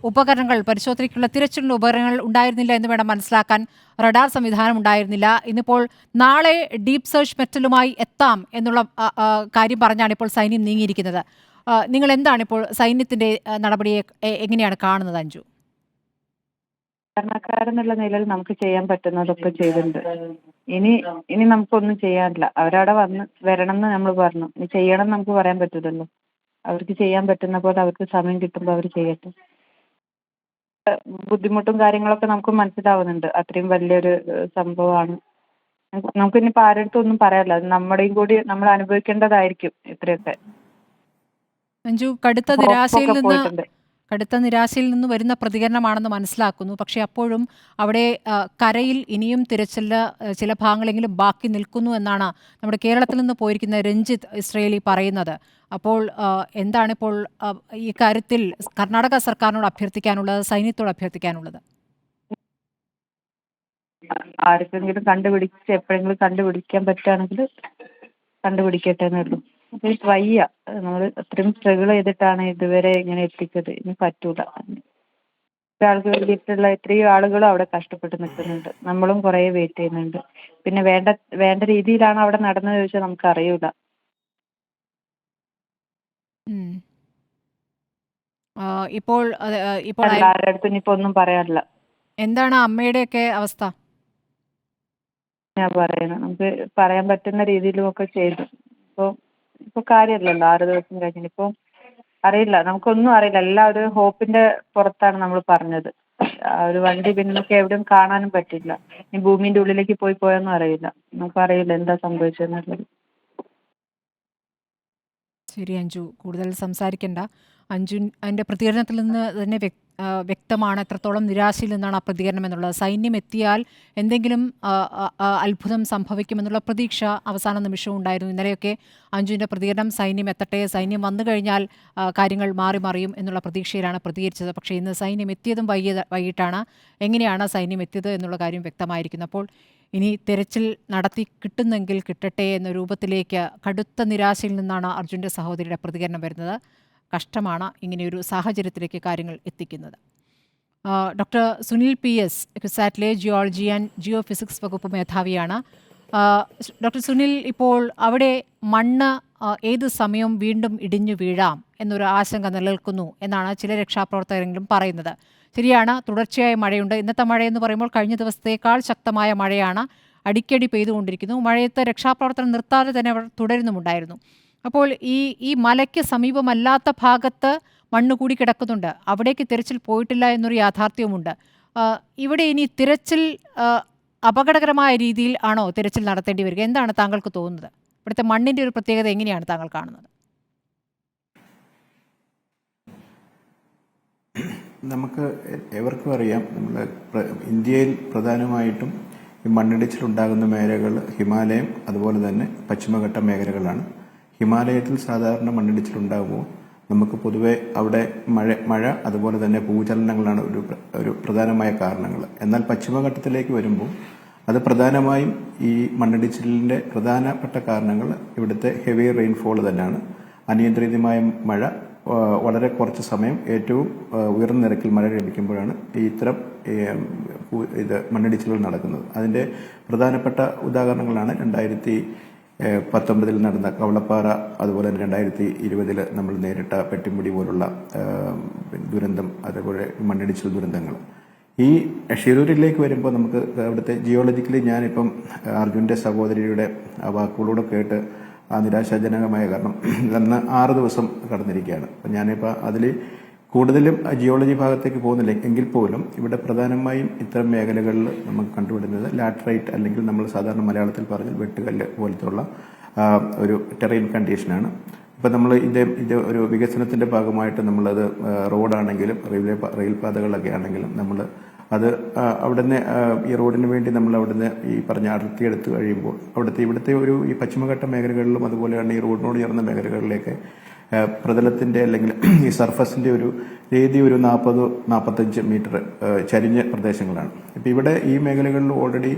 ഉപകരണങ്ങൾ, പരിശോധനയ്ക്കുള്ള തിരച്ചിലിനുള്ള ഉപകരണങ്ങൾ ഉണ്ടായിരുന്നില്ല എന്ന് വേണം മനസ്സിലാക്കാൻ. റഡാർ സംവിധാനം ഉണ്ടായിരുന്നില്ല. ഇന്നിപ്പോൾ നാളെ ഡീപ് സെർച്ച് മെറ്റലുമായി എത്താം എന്നുള്ള കാര്യം പറഞ്ഞാണ് ഇപ്പോൾ സൈന്യം നീങ്ങിയിരിക്കുന്നത്. നിങ്ങൾ എന്താണ് ഇപ്പോൾ സൈന്യത്തിൻ്റെ നടപടിയെ എങ്ങനെയാണ് കാണുന്നത് അഞ്ജു? സാധാരണക്കാരെന്നുള്ള നിലയിൽ നമുക്ക് ചെയ്യാൻ പറ്റുന്നതൊക്കെ ചെയ്തിട്ടുണ്ട്. ഇനി നമുക്കൊന്നും ചെയ്യാനില്ല. അവരവിടെ വരണം എന്ന് നമ്മൾ പറഞ്ഞു. ഇനി ചെയ്യണം എന്ന് നമുക്ക് പറയാൻ പറ്റില്ലല്ലോ. അവർക്ക് ചെയ്യാൻ പറ്റുന്ന പോലെ അവർക്ക് സമയം കിട്ടുമ്പോൾ അവർ ചെയ്യട്ടെ. ബുദ്ധിമുട്ടും കാര്യങ്ങളൊക്കെ നമുക്ക് മനസ്സിലാവുന്നുണ്ട്. അത്രയും വലിയൊരു സംഭവമാണ്. നമുക്കിനിപ്പോൾ ആരുടെ അടുത്തും ഒന്നും പറയാനില്ല. അത് നമ്മുടെയും കൂടി നമ്മൾ അനുഭവിക്കേണ്ടതായിരിക്കും ഇത്രയൊക്കെ. അഞ്ജു, കടുത്ത നിരാശയിൽ നിന്ന് വരുന്ന പ്രതികരണമാണെന്ന് മനസ്സിലാക്കുന്നു. പക്ഷേ അപ്പോഴും അവിടെ കരയിൽ ഇനിയും തിരച്ചില് ചില ഭാഗങ്ങളെങ്കിലും ബാക്കി നിൽക്കുന്നു എന്നാണ് നമ്മുടെ കേരളത്തിൽ നിന്ന് പോയിരിക്കുന്ന രഞ്ജിത്ത് ഇസ്രയേലി പറയുന്നത്. അപ്പോൾ എന്താണിപ്പോൾ ഈ കാര്യത്തിൽ കർണാടക സർക്കാരിനോട് അഭ്യർത്ഥിക്കാനുള്ളത്, സൈന്യത്തോട് അഭ്യർത്ഥിക്കാനുള്ളത്? ആർക്കെങ്കിലും എപ്പോഴെങ്കിലും കണ്ടുപിടിക്കാൻ പറ്റുകയാണെങ്കിൽ കണ്ടുപിടിക്കട്ടെ എന്നുള്ളൂ. വയ്യ, നമ്മൾ അത്രയും സ്ട്രഗിൾ ചെയ്തിട്ടാണ് ഇതുവരെ ഇങ്ങനെ എത്തിച്ചത്. ഇനി പറ്റൂല. ഒരാൾക്ക് വേണ്ടിയിട്ടുള്ള എത്രയോ ആളുകളും അവിടെ കഷ്ടപ്പെട്ട് നിൽക്കുന്നുണ്ട്. നമ്മളും കുറേ വെയിറ്റ് ചെയ്യുന്നുണ്ട്. പിന്നെ വേണ്ട രീതിയിലാണ് അവിടെ നടന്നത് ചോദിച്ചാൽ നമുക്ക് അറിയൂല. ഇപ്പോൾ ആരുടെ അടുത്തും ഇനിയിപ്പോ ഒന്നും പറയാനില്ല. എന്താണ് അമ്മയുടെയൊക്കെ അവസ്ഥ? ഞാൻ പറയുന്നത് നമുക്ക് പറയാൻ പറ്റുന്ന രീതിയിലും ഒക്കെ ചെയ്തു. ഇപ്പൊ കാര്യമില്ലല്ലോ, 6 ദിവസം കഴിഞ്ഞിട്ട്. ഇപ്പൊ അറിയില്ല, നമുക്കൊന്നും അറിയില്ല. എല്ലാം ഒരു ഹോപ്പിന്റെ പുറത്താണ് നമ്മൾ പറഞ്ഞത്. ഒരു വണ്ടി പിന്നൊക്കെ എവിടെയും കാണാനും പറ്റില്ല. ഈ ഭൂമിന്റെ ഉള്ളിലേക്ക് പോയൊന്നും അറിയില്ല. നമുക്കറിയില്ല എന്താ സംഭവിച്ചെന്നുള്ളത്. ശരി അഞ്ജു, കൂടുതൽ സംസാരിക്കണ്ട. അതിൻ്റെ പ്രതികരണത്തിൽ നിന്ന് തന്നെ വ്യക്തമാണ് എത്രത്തോളം നിരാശയിൽ നിന്നാണ് ആ പ്രതികരണം എന്നുള്ളത്. സൈന്യം എത്തിയാൽ എന്തെങ്കിലും അത്ഭുതം സംഭവിക്കുമെന്നുള്ള പ്രതീക്ഷ അവസാന നിമിഷവും ഉണ്ടായിരുന്നു. ഇന്നലെയൊക്കെ അഞ്ജുവിൻ്റെ പ്രതികരണം സൈന്യം എത്തട്ടെ, സൈന്യം വന്നു കഴിഞ്ഞാൽ കാര്യങ്ങൾ മറിയും എന്നുള്ള പ്രതീക്ഷയിലാണ് പ്രതികരിച്ചത്. പക്ഷേ ഇന്ന് സൈന്യം എത്തിയതും വൈകിട്ടാണ്. എങ്ങനെയാണ് സൈന്യം എത്തിയത് എന്നുള്ള കാര്യം വ്യക്തമായിരിക്കുന്നു. അപ്പോൾ ഇനി തെരച്ചിൽ നടത്തി കിട്ടുന്നെങ്കിൽ കിട്ടട്ടെ എന്ന രൂപത്തിലേക്ക് കടുത്ത നിരാശയിൽ നിന്നാണ് അർജുൻ്റെ സഹോദരിയുടെ പ്രതികരണം വരുന്നത്. കഷ്ടമാണ് ഇങ്ങനെയൊരു സാഹചര്യത്തിലേക്ക് കാര്യങ്ങൾ എത്തിക്കുന്നത്. ഡോക്ടർ സുനിൽ PS ക്യുസാറ്റിലെ ജിയോളജി ആൻഡ് ജിയോ ഫിസിക്സ് വകുപ്പ് മേധാവിയാണ്. ഡോക്ടർ സുനിൽ, ഇപ്പോൾ അവിടെ മണ്ണ് ഏത് സമയവും വീണ്ടും ഇടിഞ്ഞു വീഴാം എന്നൊരു ആശങ്ക നിലനിൽക്കുന്നു എന്നാണ് ചില രക്ഷാപ്രവർത്തകരെങ്കിലും പറയുന്നത്. ശരിയാണ്, തുടർച്ചയായ മഴയുണ്ട്. ഇന്നത്തെ മഴയെന്ന് പറയുമ്പോൾ കഴിഞ്ഞ ദിവസത്തേക്കാൾ ശക്തമായ മഴയാണ് അടിക്കടി പെയ്തുകൊണ്ടിരിക്കുന്നു. മഴയത്ത് രക്ഷാപ്രവർത്തനം നിർത്താതെ തന്നെ അവർ തുടരുന്നുമുണ്ടായിരുന്നു. അപ്പോൾ ഈ മലയ്ക്ക് സമീപമല്ലാത്ത ഭാഗത്ത് മണ്ണ് കൂടി കിടക്കുന്നുണ്ട്. അവിടേക്ക് തിരച്ചിൽ പോയിട്ടില്ല എന്നൊരു യാഥാർത്ഥ്യവുമുണ്ട്. ഇവിടെ ഇനി തിരച്ചിൽ അപകടകരമായ രീതിയിൽ ആണോ തിരച്ചിൽ നടത്തേണ്ടി വരിക? എന്താണ് താങ്കൾക്ക് തോന്നുന്നത്? ഇവിടുത്തെ മണ്ണിന്റെ ഒരു പ്രത്യേകത എങ്ങനെയാണ് താങ്കൾ കാണുന്നത്? നമുക്ക് ഏവർക്കും അറിയാം, നമ്മൾ ഇന്ത്യയിൽ പ്രധാനമായിട്ടും ഈ മണ്ണിടിച്ചിലുണ്ടാകുന്ന മേഖലകൾ ഹിമാലയം അതുപോലെ തന്നെ പശ്ചിമഘട്ട മേഖലകളാണ്. ഹിമാലയത്തിൽ സാധാരണ മണ്ണിടിച്ചിലുണ്ടാകുമ്പോൾ നമുക്ക് പൊതുവെ അവിടെ മഴ അതുപോലെ തന്നെ ഭൂചലനങ്ങളാണ് ഒരു പ്രധാനമായ കാരണങ്ങൾ. എന്നാൽ പശ്ചിമഘട്ടത്തിലേക്ക് വരുമ്പോൾ അത് പ്രധാനമായും ഈ മണ്ണിടിച്ചിലിന്റെ പ്രധാനപ്പെട്ട കാരണങ്ങൾ ഇവിടുത്തെ ഹെവി റെയിൻഫോൾ തന്നെയാണ്. അനിയന്ത്രിതമായ മഴ, വളരെ കുറച്ച് സമയം ഏറ്റവും ഉയർന്ന നിരക്കിൽ മഴ ലഭിക്കുമ്പോഴാണ് ഇത്തരം മണ്ണിടിച്ചിലുകൾ നടക്കുന്നത്. അതിന്റെ പ്രധാനപ്പെട്ട ഉദാഹരണങ്ങളാണ് 2019 നടന്ന കവളപ്പാറ, അതുപോലെ തന്നെ 2020 നമ്മൾ നേരിട്ട പെട്ടിമുടി പോലുള്ള ദുരന്തം, അതേപോലെ മണ്ണിടിച്ചിൽ ദുരന്തങ്ങൾ. ഈ ഷിരൂരിലേക്ക് വരുമ്പോൾ നമുക്ക് അവിടുത്തെ ജിയോളജിക്കലി, ഞാനിപ്പം അർജുന്റെ സഹോദരിയുടെ ആ വാക്കുകളൂടെ കേട്ട് ആ നിരാശാജനകമായ, കാരണം അന്ന് 6 ദിവസം കടന്നിരിക്കുകയാണ്. അപ്പം ഞാനിപ്പോൾ അതിൽ കൂടുതലും ജിയോളജി ഭാഗത്തേക്ക് പോകുന്നില്ല എങ്കിൽ പോലും ഇവിടെ പ്രധാനമായും ഇത്തരം മേഖലകളിൽ നമുക്ക് കണ്ടുപിടുന്നത് ലാറ്ററൈറ്റ്, അല്ലെങ്കിൽ നമ്മൾ സാധാരണ മലയാളത്തിൽ പറഞ്ഞാൽ വെട്ടുകല്ല് പോലത്തുള്ള ഒരു ടെറൈൻ കണ്ടീഷനാണ്. ഇപ്പം നമ്മൾ ഇത് ഒരു വികസനത്തിന്റെ ഭാഗമായിട്ട് നമ്മളത് റോഡാണെങ്കിലും റെയിൽ പാതകളൊക്കെ ആണെങ്കിലും നമ്മൾ അത് അവിടുന്ന് ഈ റോഡിന് വേണ്ടി നമ്മൾ അവിടുന്ന് ഈ പറഞ്ഞ അതിർത്തി എടുത്തു കഴിയുമ്പോൾ ഇവിടുത്തെ ഈ പശ്ചിമഘട്ട മേഖലകളിലും അതുപോലെ തന്നെ ഈ റോഡിനോട് ചേർന്ന മേഖലകളിലേക്ക് പ്രതലത്തിന്റെ അല്ലെങ്കിൽ ഈ സർഫസിന്റെ ഒരു രീതി ഒരു 40-45 മീറ്റർ ചരിഞ്ഞ പ്രദേശങ്ങളാണ്. ഇപ്പം ഇവിടെ ഈ മേഖലകളിൽ ഓൾറെഡി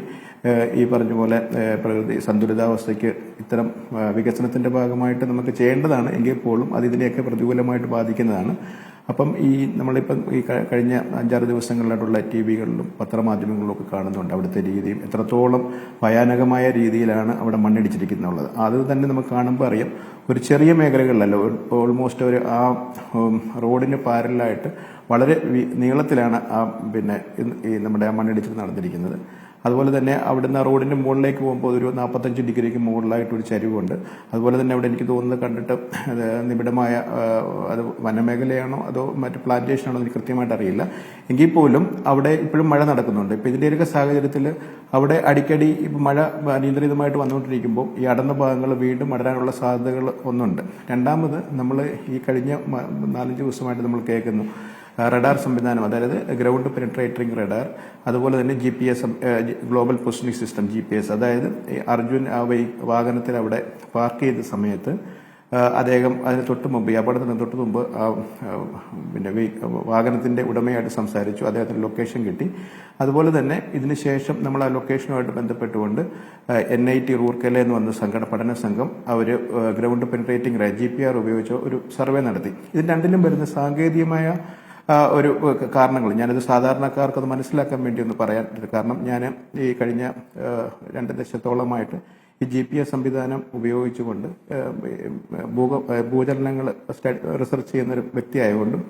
ഈ പറഞ്ഞ പോലെ പ്രകൃതി സന്തുലിതാവസ്ഥയ്ക്ക് ഇത്തരം വികസനത്തിന്റെ ഭാഗമായിട്ട് നമുക്ക് ചെയ്യേണ്ടതാണ്. എങ്കിൽ പോലും അത് ഇതിനെയൊക്കെ പ്രതികൂലമായിട്ട് ബാധിക്കുന്നതാണ്. അപ്പം നമ്മളിപ്പം ഈ കഴിഞ്ഞ 5-6 ദിവസങ്ങളിലായിട്ടുള്ള TV-കളിലും പത്രമാധ്യമങ്ങളിലും ഒക്കെ കാണുന്നുണ്ട് അവിടുത്തെ രീതിയും എത്രത്തോളം ഭയാനകമായ രീതിയിലാണ് അവിടെ മണ്ണിടിച്ചിരിക്കുന്നുള്ളത്. അത് തന്നെ നമുക്ക് കാണുമ്പോൾ അറിയാം, ഒരു ചെറിയ മേഖലകളിലല്ല, ഓൾമോസ്റ്റ് ആ റോഡിന് പാരലായിട്ട് വളരെ നീളത്തിലാണ് ഈ നമ്മുടെ മണ്ണിടിച്ചിൽ നടന്നിരിക്കുന്നത്. അതുപോലെ തന്നെ അവിടുന്ന് റോഡിന്റെ മുകളിലേക്ക് പോകുമ്പോൾ ഒരു 45 ഡിഗ്രിക്ക് മുകളിലായിട്ട് ഒരു ചരിവുണ്ട്. അതുപോലെ തന്നെ അവിടെ എനിക്ക് തോന്നുന്നത് കണ്ടിട്ട് നിബിഡമായ അത് വനമേഖലയാണോ അതോ മറ്റു പ്ലാന്റേഷനാണോ എനിക്ക് കൃത്യമായിട്ട് അറിയില്ല. എങ്കിൽ പോലും അവിടെ ഇപ്പോഴും മഴ നടക്കുന്നുണ്ട്. ഇപ്പം ഇതിൻ്റെയൊക്കെ സാഹചര്യത്തിൽ അവിടെ അടിക്കടി ഇപ്പം മഴ അനിയന്ത്രിതമായിട്ട് വന്നുകൊണ്ടിരിക്കുമ്പോൾ ഈ അടർന്ന ഭാഗങ്ങൾ വീണ്ടും അടരാനുള്ള സാധ്യതകൾ ഒന്നുണ്ട്. രണ്ടാമത് നമ്മൾ ഈ കഴിഞ്ഞ 4-5 ദിവസമായിട്ട് നമ്മൾ കേൾക്കുന്നു റഡാർ സംവിധാനം, അതായത് ഗ്രൗണ്ട് പെനിട്രേറ്റിംഗ് റഡാർ, അതുപോലെ തന്നെ GPS, global positioning system GPS, അതായത് അർജുൻ വാഹനത്തിൽ അവിടെ പാർക്ക് ചെയ്ത സമയത്ത് അദ്ദേഹം അതിന് തൊട്ട് മുമ്പ്, ഈ അപകടത്തിന് തൊട്ട് മുമ്പ് വാഹനത്തിന്റെ ഉടമയായിട്ട് സംസാരിച്ചു. അദ്ദേഹത്തിന് ലൊക്കേഷൻ കിട്ടി. അതുപോലെ തന്നെ ഇതിനുശേഷം നമ്മൾ ആ ലൊക്കേഷനുമായിട്ട് ബന്ധപ്പെട്ടുകൊണ്ട് NIT റൂർക്കേല എന്ന് വന്ന പഠന സംഘം അവർ ഗ്രൗണ്ട് പെനിട്രേറ്റിംഗ് GPR ഉപയോഗിച്ച് ഒരു സർവേ നടത്തി. ഇതിന് രണ്ടിലും വരുന്ന സാങ്കേതികമായ ഒരു കാരണങ്ങൾ ഞാനത് സാധാരണക്കാർക്ക് അത് മനസ്സിലാക്കാൻ വേണ്ടി ഒന്ന് പറയാൻ, കാരണം ഞാൻ ഈ കഴിഞ്ഞ 2 ദശകത്തോളമായിട്ട് ഈ GPS സംവിധാനം ഉപയോഗിച്ചുകൊണ്ട് ഭൂചലനങ്ങൾ റിസർച്ച് ചെയ്യുന്ന ഒരു വ്യക്തിയായതുകൊണ്ടും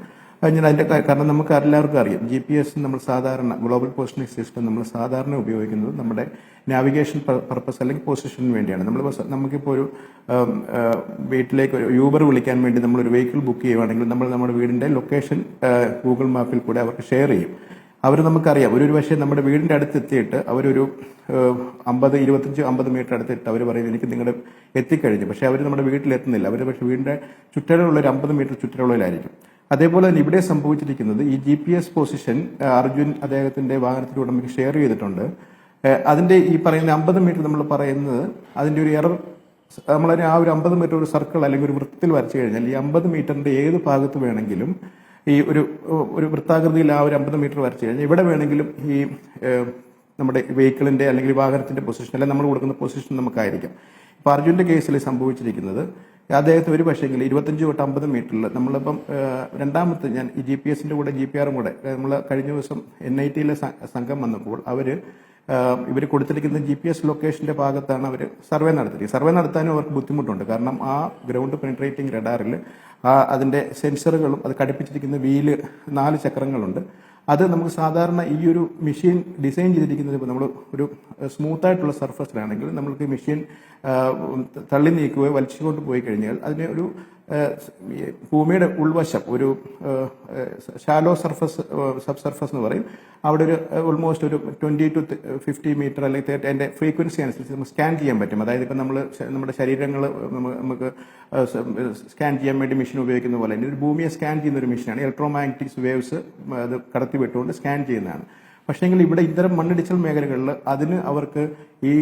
ഞാൻ അതിന്റെ കാരണം നമുക്ക് എല്ലാവർക്കും അറിയാം, GPS നമ്മൾ സാധാരണ ഗ്ലോബൽ പൊസിഷനിങ് സിസ്റ്റം നമ്മൾ സാധാരണ ഉപയോഗിക്കുന്നത് നമ്മുടെ നാവിഗേഷൻ പർപ്പസ് അല്ലെങ്കിൽ പൊസിഷന് വേണ്ടിയാണ്. നമുക്കിപ്പോൾ ഒരു വീട്ടിലേക്ക് ഒരു യൂബർ വിളിക്കാൻ വേണ്ടി നമ്മളൊരു വെഹിക്കിൾ ബുക്ക് ചെയ്യുവാണെങ്കിൽ നമ്മൾ നമ്മുടെ വീടിന്റെ ലൊക്കേഷൻ ഗൂഗിൾ മാപ്പിൽ കൂടെ അവർക്ക് ഷെയർ ചെയ്യും. അവർ നമുക്കറിയാം, ഒരു പക്ഷേ നമ്മുടെ വീടിന്റെ അടുത്ത് എത്തിയിട്ട് അവരൊരു 25-50 മീറ്റർ അടുത്തിട്ട് അവർ പറയും എനിക്ക് നിങ്ങളുടെ എത്തിക്കഴിഞ്ഞു. പക്ഷെ അവർ നമ്മുടെ വീട്ടിലെത്തുന്നില്ല. അവർ പക്ഷേ വീടിന്റെ ചുറ്റളവുള്ള ഒരു 50 മീറ്റർ ചുറ്റളവിലായിരിക്കും. അതേപോലെ തന്നെ ഇവിടെ സംഭവിച്ചിരിക്കുന്നത് ഈ GPS പൊസിഷൻ അർജുൻ അദ്ദേഹത്തിന്റെ വാഹനത്തിന്റെ ഉടമയ്ക്ക് ഷെയർ ചെയ്തിട്ടുണ്ട്. അതിന്റെ ഈ പറയുന്ന 50 മീറ്റർ നമ്മൾ പറയുന്നത് അതിന്റെ ഒരു എറർ, നമ്മളതിനെ ആ ഒരു 50 മീറ്റർ ഒരു സർക്കിൾ അല്ലെങ്കിൽ ഒരു വൃത്തത്തിൽ വരച്ചു കഴിഞ്ഞാൽ ഈ 50 മീറ്ററിന്റെ ഏത് ഭാഗത്ത് വേണമെങ്കിലും ഈ ഒരു വൃത്താകൃതിയിൽ ആ ഒരു 50 മീറ്റർ വരച്ചു കഴിഞ്ഞാൽ ഇവിടെ വേണമെങ്കിലും ഈ നമ്മുടെ വെഹിക്കിളിന്റെ അല്ലെങ്കിൽ വാഹനത്തിന്റെ പൊസിഷൻ അല്ലെങ്കിൽ നമ്മൾ കൊടുക്കുന്ന പൊസിഷൻ നമുക്കായിരിക്കും. ഇപ്പൊ അർജുന്റെ കേസിൽ സംഭവിച്ചിരിക്കുന്നത് അദ്ദേഹത്തിന് ഒരു പക്ഷേങ്കിൽ 25-50 മീറ്ററിൽ നമ്മളിപ്പം രണ്ടാമത്തെ ഞാൻ ഈ GPS-ന്റെ കൂടെ GPR കൂടെ നമ്മൾ കഴിഞ്ഞ ദിവസം NIT-യിലെ സംഘം വന്നപ്പോൾ ഇവർ കൊടുത്തിരിക്കുന്ന GPS ലൊക്കേഷന്റെ ഭാഗത്താണ് അവർ സർവേ നടത്തിയത്. സർവേ നടത്താനും അവർക്ക് ബുദ്ധിമുട്ടുണ്ട്. കാരണം ആ ഗ്രൗണ്ട് പെനിട്രേറ്റിംഗ് റഡാറിൽ അതിന്റെ സെൻസറുകളും അത് ഘടിപ്പിച്ചിരിക്കുന്ന വീല് 4 ചക്രങ്ങളുണ്ട്. അത് നമുക്ക് സാധാരണ ഈ ഒരു മെഷീൻ ഡിസൈൻ ചെയ്തിരിക്കുന്നത് ഇപ്പോൾ നമ്മൾ ഒരു സ്മൂത്ത് ആയിട്ടുള്ള സർഫസിലാണെങ്കിൽ നമ്മൾക്ക് മെഷീൻ തള്ളി നീക്കുകയോ വലിച്ചുകൊണ്ട് പോയി കഴിഞ്ഞാൽ അതിനെ ഒരു ഭൂമിയുടെ ഉൾവശം ഒരു ഷാലോ സർഫസ് സബ് സർഫസ് എന്ന് പറയും. അവിടെ ഒരു ഓൾമോസ്റ്റ് ഒരു 20 to 50 മീറ്റർ അല്ലെങ്കിൽ 30 അതിൻ്റെ ഫ്രീക്വൻസി അനുസരിച്ച് നമുക്ക് സ്കാൻ ചെയ്യാൻ പറ്റും. അതായത് ഇപ്പം നമ്മുടെ ശരീരങ്ങൾ നമുക്ക് സ്കാൻ ചെയ്യാൻ വേണ്ടി മെഷീൻ ഉപയോഗിക്കുന്ന പോലെ ഒരു ഭൂമിയെ സ്കാൻ ചെയ്യുന്ന ഒരു മെഷീനാണ്. ഇലക്ട്രോമാഗ്നറ്റിക് വേവ്സ് അത് കടത്തി വിട്ടുകൊണ്ട് സ്കാൻ ചെയ്യുന്നതാണ്. പക്ഷേങ്കിൽ ഇവിടെ ഇത്തരം മണ്ണിടിച്ചിൽ മേഖലകളിൽ അതിന് അവർക്ക് ഈ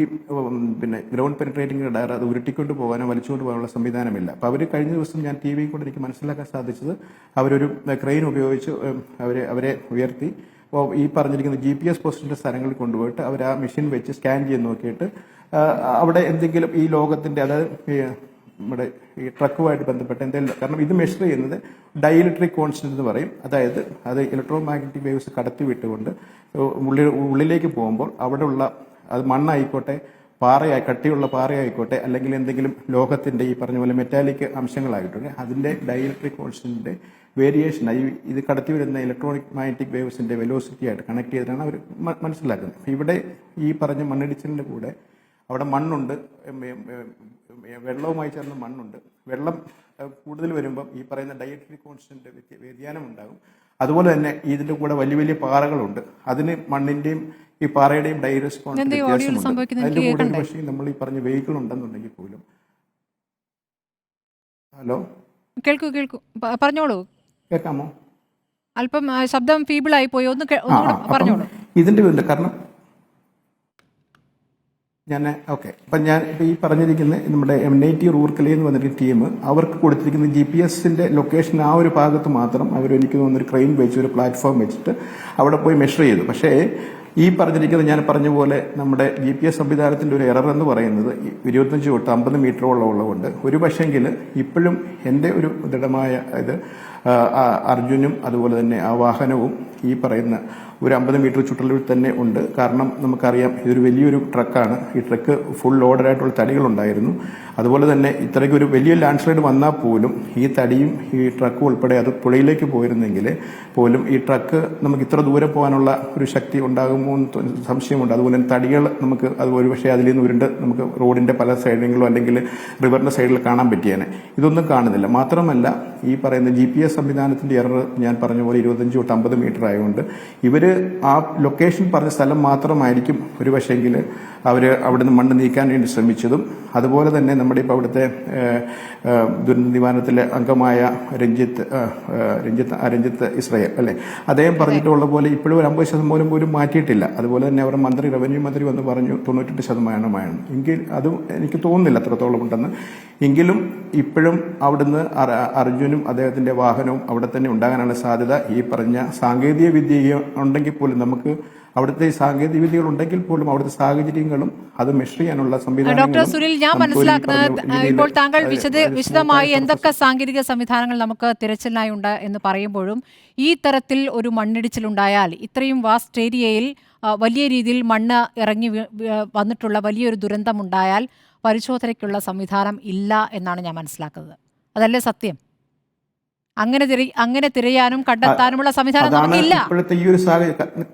ഗ്രൗണ്ട് പെനിട്രേറ്റിംഗ് റഡാർ അത് ഉരുട്ടിക്കൊണ്ട് പോകാനോ വലിച്ചുകൊണ്ട് പോകാനുള്ള സംവിധാനമില്ല. അപ്പോൾ അവർ കഴിഞ്ഞ ദിവസം ഞാൻ ടി വിയിൽ കൂടെ എനിക്ക് മനസ്സിലാക്കാൻ സാധിച്ചത് അവരൊരു ക്രെയിൻ ഉപയോഗിച്ച് അവരെ ഉയർത്തി ഈ പറഞ്ഞിരിക്കുന്ന GPS പോസ്റ്റിന്റെ സ്ഥലങ്ങളിൽ കൊണ്ടുപോയിട്ട് അവർ ആ മെഷീൻ വെച്ച് സ്കാൻ ചെയ്ത് നോക്കിയിട്ട് അവിടെ എന്തെങ്കിലും ഈ ലോകത്തിന്റെ അതായത് നമ്മുടെ ഈ ട്രക്കുമായിട്ട് ബന്ധപ്പെട്ട എന്തെങ്കിലും, കാരണം ഇത് മെഷർ ചെയ്യുന്നത് ഡൈഇലക്ട്രിക് കോൺസ്റ്റന്റ് എന്ന് പറയും. അതായത് അത് ഇലക്ട്രോമാഗ്നറ്റിക് വേവ്സ് കടത്തി വിട്ടുകൊണ്ട് ഉള്ളിലേക്ക് പോകുമ്പോൾ അവിടെയുള്ള അത് മണ്ണായിക്കോട്ടെ കട്ടിയുള്ള പാറയായിക്കോട്ടെ അല്ലെങ്കിൽ എന്തെങ്കിലും ലോകത്തിന്റെ ഈ പറഞ്ഞ പോലെ മെറ്റാലിക് അംശങ്ങളായിക്കോട്ടെ അതിന്റെ ഡൈഇലക്ട്രിക് കോൺസ്റ്റന്റിന്റെ വേരിയേഷൻ ഇത് കടത്തി വരുന്ന ഇലക്ട്രോണിക് മാഗ്നറ്റിക് വേവ്സിന്റെ വെലോസിറ്റി ആയിട്ട് കണക്ട് ചെയ്തിട്ടാണ് അവർ മനസ്സിലാക്കുന്നത്. ഇവിടെ ഈ പറഞ്ഞ മണ്ണിടിച്ചിലിന്റെ കൂടെ അവിടെ മണ്ണുണ്ട്, വെള്ളവുമായി ചേർന്ന മണ്ണുണ്ട്. വെള്ളം കൂടുതൽ വരുമ്പം ഈ പറയുന്ന ഡൈഇലക്ട്രിക് കോൺസ്റ്റന്റ് വ്യതിയാനം ഉണ്ടാകും. അതുപോലെ തന്നെ ഇതിന്റെ കൂടെ വലിയ വലിയ പാറകളുണ്ട്. അതിന് മണ്ണിന്റെയും ഈ പാറയുടെയും ഡൈഇലക്ട്രിക് കോൺസ്റ്റന്റ് വ്യത്യാസമുണ്ട്. അതിന്റെ കൂടെ പക്ഷേ നമ്മൾ ഈ പറഞ്ഞ വെഹിക്കിൾ ഉണ്ടെന്നുണ്ടെങ്കിൽ പോലും. ഹലോ, കേൾക്കൂ പറഞ്ഞോളൂ. കേൾക്കാമോ? അല്പം ശബ്ദം ഫീബിൾ ആയി പോയി, ഒന്ന് പറഞ്ഞോളൂ. ഇതിന്റെ കാരണം അപ്പം ഞാൻ ഈ പറഞ്ഞിരിക്കുന്ന നമ്മുടെ MNIT റൂർക്കല എന്ന് പറഞ്ഞൊരു ടീം അവർക്ക് കൊടുത്തിരിക്കുന്ന GPSന്റെ ലൊക്കേഷൻ ആ ഒരു ഭാഗത്ത് മാത്രം എനിക്ക് തോന്നുന്നൊരു ക്രെയിൻ വെച്ച് ഒരു പ്ലാറ്റ്ഫോം വെച്ചിട്ട് അവിടെ പോയി മെഷർ ചെയ്തു. പക്ഷേ ഈ പറഞ്ഞിരിക്കുന്നത് ഞാൻ പറഞ്ഞ പോലെ നമ്മുടെ GPS സംവിധാനത്തിന്റെ ഒരു എറർ എന്ന് പറയുന്നത് 25 തൊട്ട് 50 മീറ്ററോളം ഉള്ളതുകൊണ്ട് ഒരു പക്ഷെങ്കിൽ ഇപ്പോഴും എൻ്റെ ഒരു ദൃഢമായ ഇത് അർജുനും അതുപോലെ തന്നെ ആ വാഹനവും ഈ പറയുന്ന ഒരു 50 മീറ്റർ ചുറ്റളവിൽ തന്നെ ഉണ്ട്. കാരണം നമുക്കറിയാം ഇതൊരു വലിയൊരു ട്രക്കാണ്. ഈ ട്രക്ക് ഫുൾ ലോഡഡായിട്ടുള്ള തടികളുണ്ടായിരുന്നു. അതുപോലെ തന്നെ ഇത്രയ്ക്ക് ഒരു വലിയ ലാൻഡ് സ്ലൈഡ് വന്നാൽ പോലും ഈ തടിയും ഈ ട്രക്കും ഉൾപ്പെടെ അത് പുഴയിലേക്ക് പോയിരുന്നെങ്കിൽ പോലും ഈ ട്രക്ക് നമുക്ക് ഇത്ര ദൂരെ പോകാനുള്ള ഒരു ശക്തി ഉണ്ടാകുമോ എന്ന് സംശയമുണ്ട്. അതുപോലെ തന്നെ തടികൾ നമുക്ക് അത് ഒരു പക്ഷേ അതിൽ നിന്ന് ഉരുണ്ട് നമുക്ക് റോഡിന്റെ പല സൈഡിലോ അല്ലെങ്കിൽ റിവറിന്റെ സൈഡിൽ കാണാൻ പറ്റിയേനെ. ഇതൊന്നും കാണുന്നില്ല. മാത്രമല്ല ഈ പറയുന്ന GPS സംവിധാനത്തിന്റെ എറർ ഞാൻ പറഞ്ഞ പോലെ 25 തൊട്ട് 50 മീറ്റർ ആയതുകൊണ്ട് ഇവര് ആ ലൊക്കേഷൻ പറഞ്ഞ സ്ഥലം മാത്രമായിരിക്കും ഒരു പക്ഷേങ്കിൽ അവർ അവിടുന്ന് മണ്ണ് നീക്കാൻ വേണ്ടി ശ്രമിച്ചതും. അതുപോലെ തന്നെ നമ്മുടെ ഇപ്പോൾ അവിടുത്തെ ദുരന്ത നിവാരണത്തിലെ അംഗമായ രഞ്ജിത്ത് ഇസ്രായേൽ അല്ലെ, അദ്ദേഹം പറഞ്ഞിട്ടുള്ള പോലെ ഇപ്പോഴും ഒരു 50% പോലും മാറ്റിയിട്ടില്ല. അതുപോലെ തന്നെ അവർ റവന്യൂ മന്ത്രി വന്ന് പറഞ്ഞു 98%. എങ്കിൽ അതും എനിക്ക് തോന്നുന്നില്ല അത്രത്തോളം ഉണ്ടെന്ന്. എങ്കിലും ഇപ്പോഴും അവിടുന്ന് അർജുനും അദ്ദേഹത്തിന്റെ വാഹനവും അവിടെ തന്നെ ഉണ്ടാകാനാണ് സാധ്യത. ഈ പറഞ്ഞ സാങ്കേതിക വിദ്യ ഉണ്ടെങ്കിൽ പോലും നമുക്ക് അവിടുത്തെ സാങ്കേതിക വിദ്യകൾ ഉണ്ടെങ്കിൽ പോലും അവിടുത്തെ സാഹചര്യങ്ങളും അത് മെഷർ ചെയ്യാനുള്ള സംവിധാനം. ഡോക്ടർ സുനിൽ, ഞാൻ മനസ്സിലാക്കുന്നത് ഇപ്പോൾ താങ്കൾ വിശദമായി എന്തൊക്കെ സാങ്കേതിക സംവിധാനങ്ങൾ നമുക്ക് തിരച്ചിലിനായി ഉണ്ട് എന്ന് പറയുമ്പോഴും ഈ തരത്തിൽ ഒരു മണ്ണിടിച്ചിലുണ്ടായാൽ ഇത്രയും വാസ്റ്റ് ഏരിയയിൽ വലിയ രീതിയിൽ മണ്ണ് ഇറങ്ങി വന്നിട്ടുള്ള വലിയൊരു ദുരന്തമുണ്ടായാൽ പരിശോധനയ്ക്കുള്ള സംവിധാനം ഇല്ല എന്നാണ് ഞാൻ മനസ്സിലാക്കുന്നത്. അതല്ലേ സത്യം? അങ്ങനെ തിരയാനും കണ്ടെത്താനുമുള്ള സംവിധാനം നമുക്കില്ല. ഇപ്പോഴത്തെ ഈ ഒരു സാഹചര്യം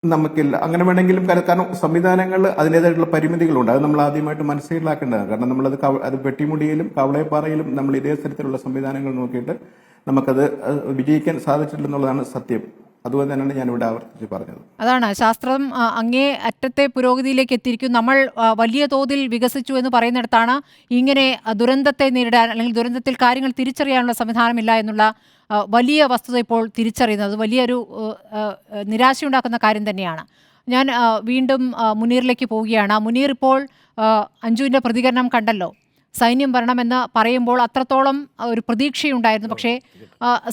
നമുക്കില്ല. അങ്ങനെ വേണമെങ്കിലും കാരണം സംവിധാനങ്ങൾ അതിൻ്റെതായിട്ടുള്ള പരിമിതികളുണ്ട്. അത് നമ്മൾ ആദ്യമായിട്ട് മനസ്സിലാക്കേണ്ടതാണ്. കാരണം നമ്മളത് അത് പെട്ടിമുടിയിലും കവളയപ്പാറയിലും നമ്മൾ ഇതേ തരത്തിലുള്ള സംവിധാനങ്ങൾ നോക്കിയിട്ട് നമുക്കത് വിജയിക്കാൻ സാധിച്ചിട്ടില്ലെന്നുള്ളതാണ് സത്യം. അതുപോലെ തന്നെയാണ് ഞാനിവിടെ ആവർത്തിച്ച് പറഞ്ഞത്. അതാണ് ശാസ്ത്രം അങ്ങേ അറ്റത്തെ പുരോഗതിയിലേക്ക് എത്തിയിരിക്കും. നമ്മൾ വലിയ തോതിൽ വികസിച്ചു എന്ന് പറയുന്നിടത്താണ് ഇങ്ങനെ ദുരന്തത്തെ നേരിടാൻ അല്ലെങ്കിൽ ദുരന്തത്തിൽ കാര്യങ്ങൾ തിരിച്ചറിയാനുള്ള സംവിധാനമില്ല എന്നുള്ള വലിയ വസ്തുത ഇപ്പോൾ തിരിച്ചറിയുന്നത് വലിയൊരു നിരാശയുണ്ടാക്കുന്ന കാര്യം തന്നെയാണ്. ഞാൻ വീണ്ടും മുനീറിലേക്ക് പോവുകയാണ്. മുനീർ, ഇപ്പോൾ അഞ്ജുവിൻ്റെ പ്രതികരണം കണ്ടല്ലോ. സൈന്യം വരണമെന്ന് പറയുമ്പോൾ അത്രത്തോളം ഒരു പ്രതീക്ഷയുണ്ടായിരുന്നു. പക്ഷേ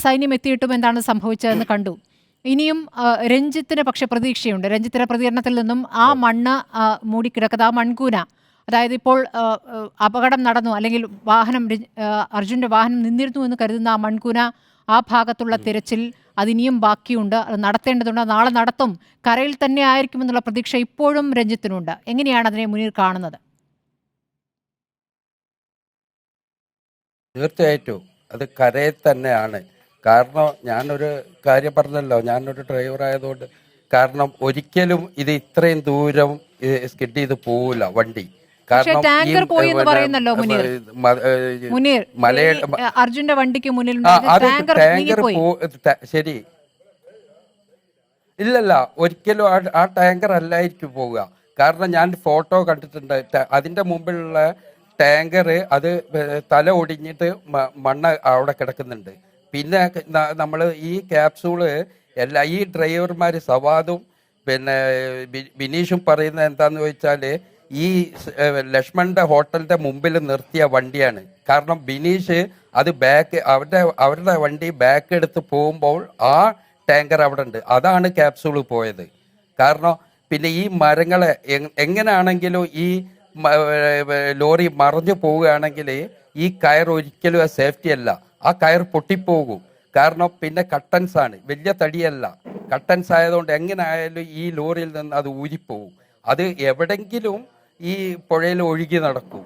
സൈന്യം എത്തിയിട്ടും എന്താണ് സംഭവിച്ചതെന്ന് കണ്ടു. ഇനിയും രഞ്ജിത്തിന് പക്ഷേ പ്രതീക്ഷയുണ്ട്. രഞ്ജിത്തിൻ്റെ പ്രതികരണത്തിൽ നിന്നും ആ മണ്ണ് മൂടിക്കിടക്കുന്നത്, ആ മൺകൂന, അതായത് ഇപ്പോൾ അപകടം നടന്നു അല്ലെങ്കിൽ അർജുൻ്റെ വാഹനം നിന്നിരുന്നു എന്ന് കരുതുന്ന ആ മൺകൂന, ആ ഭാഗത്തുള്ള തിരച്ചിൽ അതിനിയും ബാക്കിയുണ്ട്. അത് നടത്തേണ്ടതുണ്ട്. നാളെ നടത്തും. കരയിൽ തന്നെ ആയിരിക്കുമെന്നുള്ള പ്രതീക്ഷ ഇപ്പോഴും രഞ്ജിത്തിനുണ്ട്. എങ്ങനെയാണ് അതിനെ മുനീർ കാണുന്നത്? തീർച്ചയായിട്ടും അത് കരയിൽ തന്നെയാണ്. കാരണം ഞാനൊരു കാര്യം പറഞ്ഞല്ലോ, ഞാനൊരു ഡ്രൈവർ ആയതുകൊണ്ട്. കാരണം ഒരിക്കലും ഇത് ഇത്രയും ദൂരം സ്കിഡ് ചെയ്ത് പോവില്ല വണ്ടി. പക്ഷേ ടാങ്കർ പോയി എന്ന് പറയുന്നല്ലോ മുനീർ. മുനീർ, മലയുടെ അർജുന്റെ വണ്ടിക്ക് മുന്നിൽ അത് ടാങ്കർ ടാങ്കർ പോയി. ശരി, ഇല്ലല്ല, ഒരിക്കലും ആ ടാങ്കർ അല്ലായിരിക്കും പോവുക. കാരണം ഞാൻ ഫോട്ടോ കണ്ടിട്ടുണ്ട്. അതിന്റെ മുമ്പിലുള്ള ടാങ്കർ അത് തല ഒടിഞ്ഞിട്ട് മണ്ണ് അവിടെ കിടക്കുന്നുണ്ട്. പിന്നെ നമ്മൾ ഈ ക്യാപ്സൂള് ഈ ഡ്രൈവർമാർ സവാദും പിന്നെ ബിനീഷും പറയുന്നത് എന്താന്ന് ചോദിച്ചാൽ ഈ ലക്ഷ്മണന്റെ ഹോട്ടലിന്റെ മുമ്പിൽ നിർത്തിയ വണ്ടിയാണ്. കാരണം ബിനീഷ് അത് അവരുടെ വണ്ടി ബാക്ക് എടുത്ത് പോകുമ്പോൾ ആ ടാങ്കർ അവിടെ ഉണ്ട്, അതാണ് ക്യാപ്സൂൾ പോയത്. കാരണം പിന്നെ ഈ മരങ്ങളെ എങ്ങനെയാണെങ്കിലും ഈ ലോറി മറിഞ്ഞു പോവുകയാണെങ്കിൽ ഈ കയർ ഒരിക്കലും സേഫ്റ്റി അല്ല, ആ കയർ പൊട്ടിപ്പോകും. കാരണം പിന്നെ കട്ടൻസ് ആണ്, വലിയ തടിയല്ല, കട്ടൻസ് ആയതുകൊണ്ട് എങ്ങനെ ആയാലും ഈ ലോറിയിൽ നിന്ന് അത് ഊരിപ്പോവും. അത് എവിടെങ്കിലും ഈ പുഴയിൽ ഒഴുകി നടക്കും.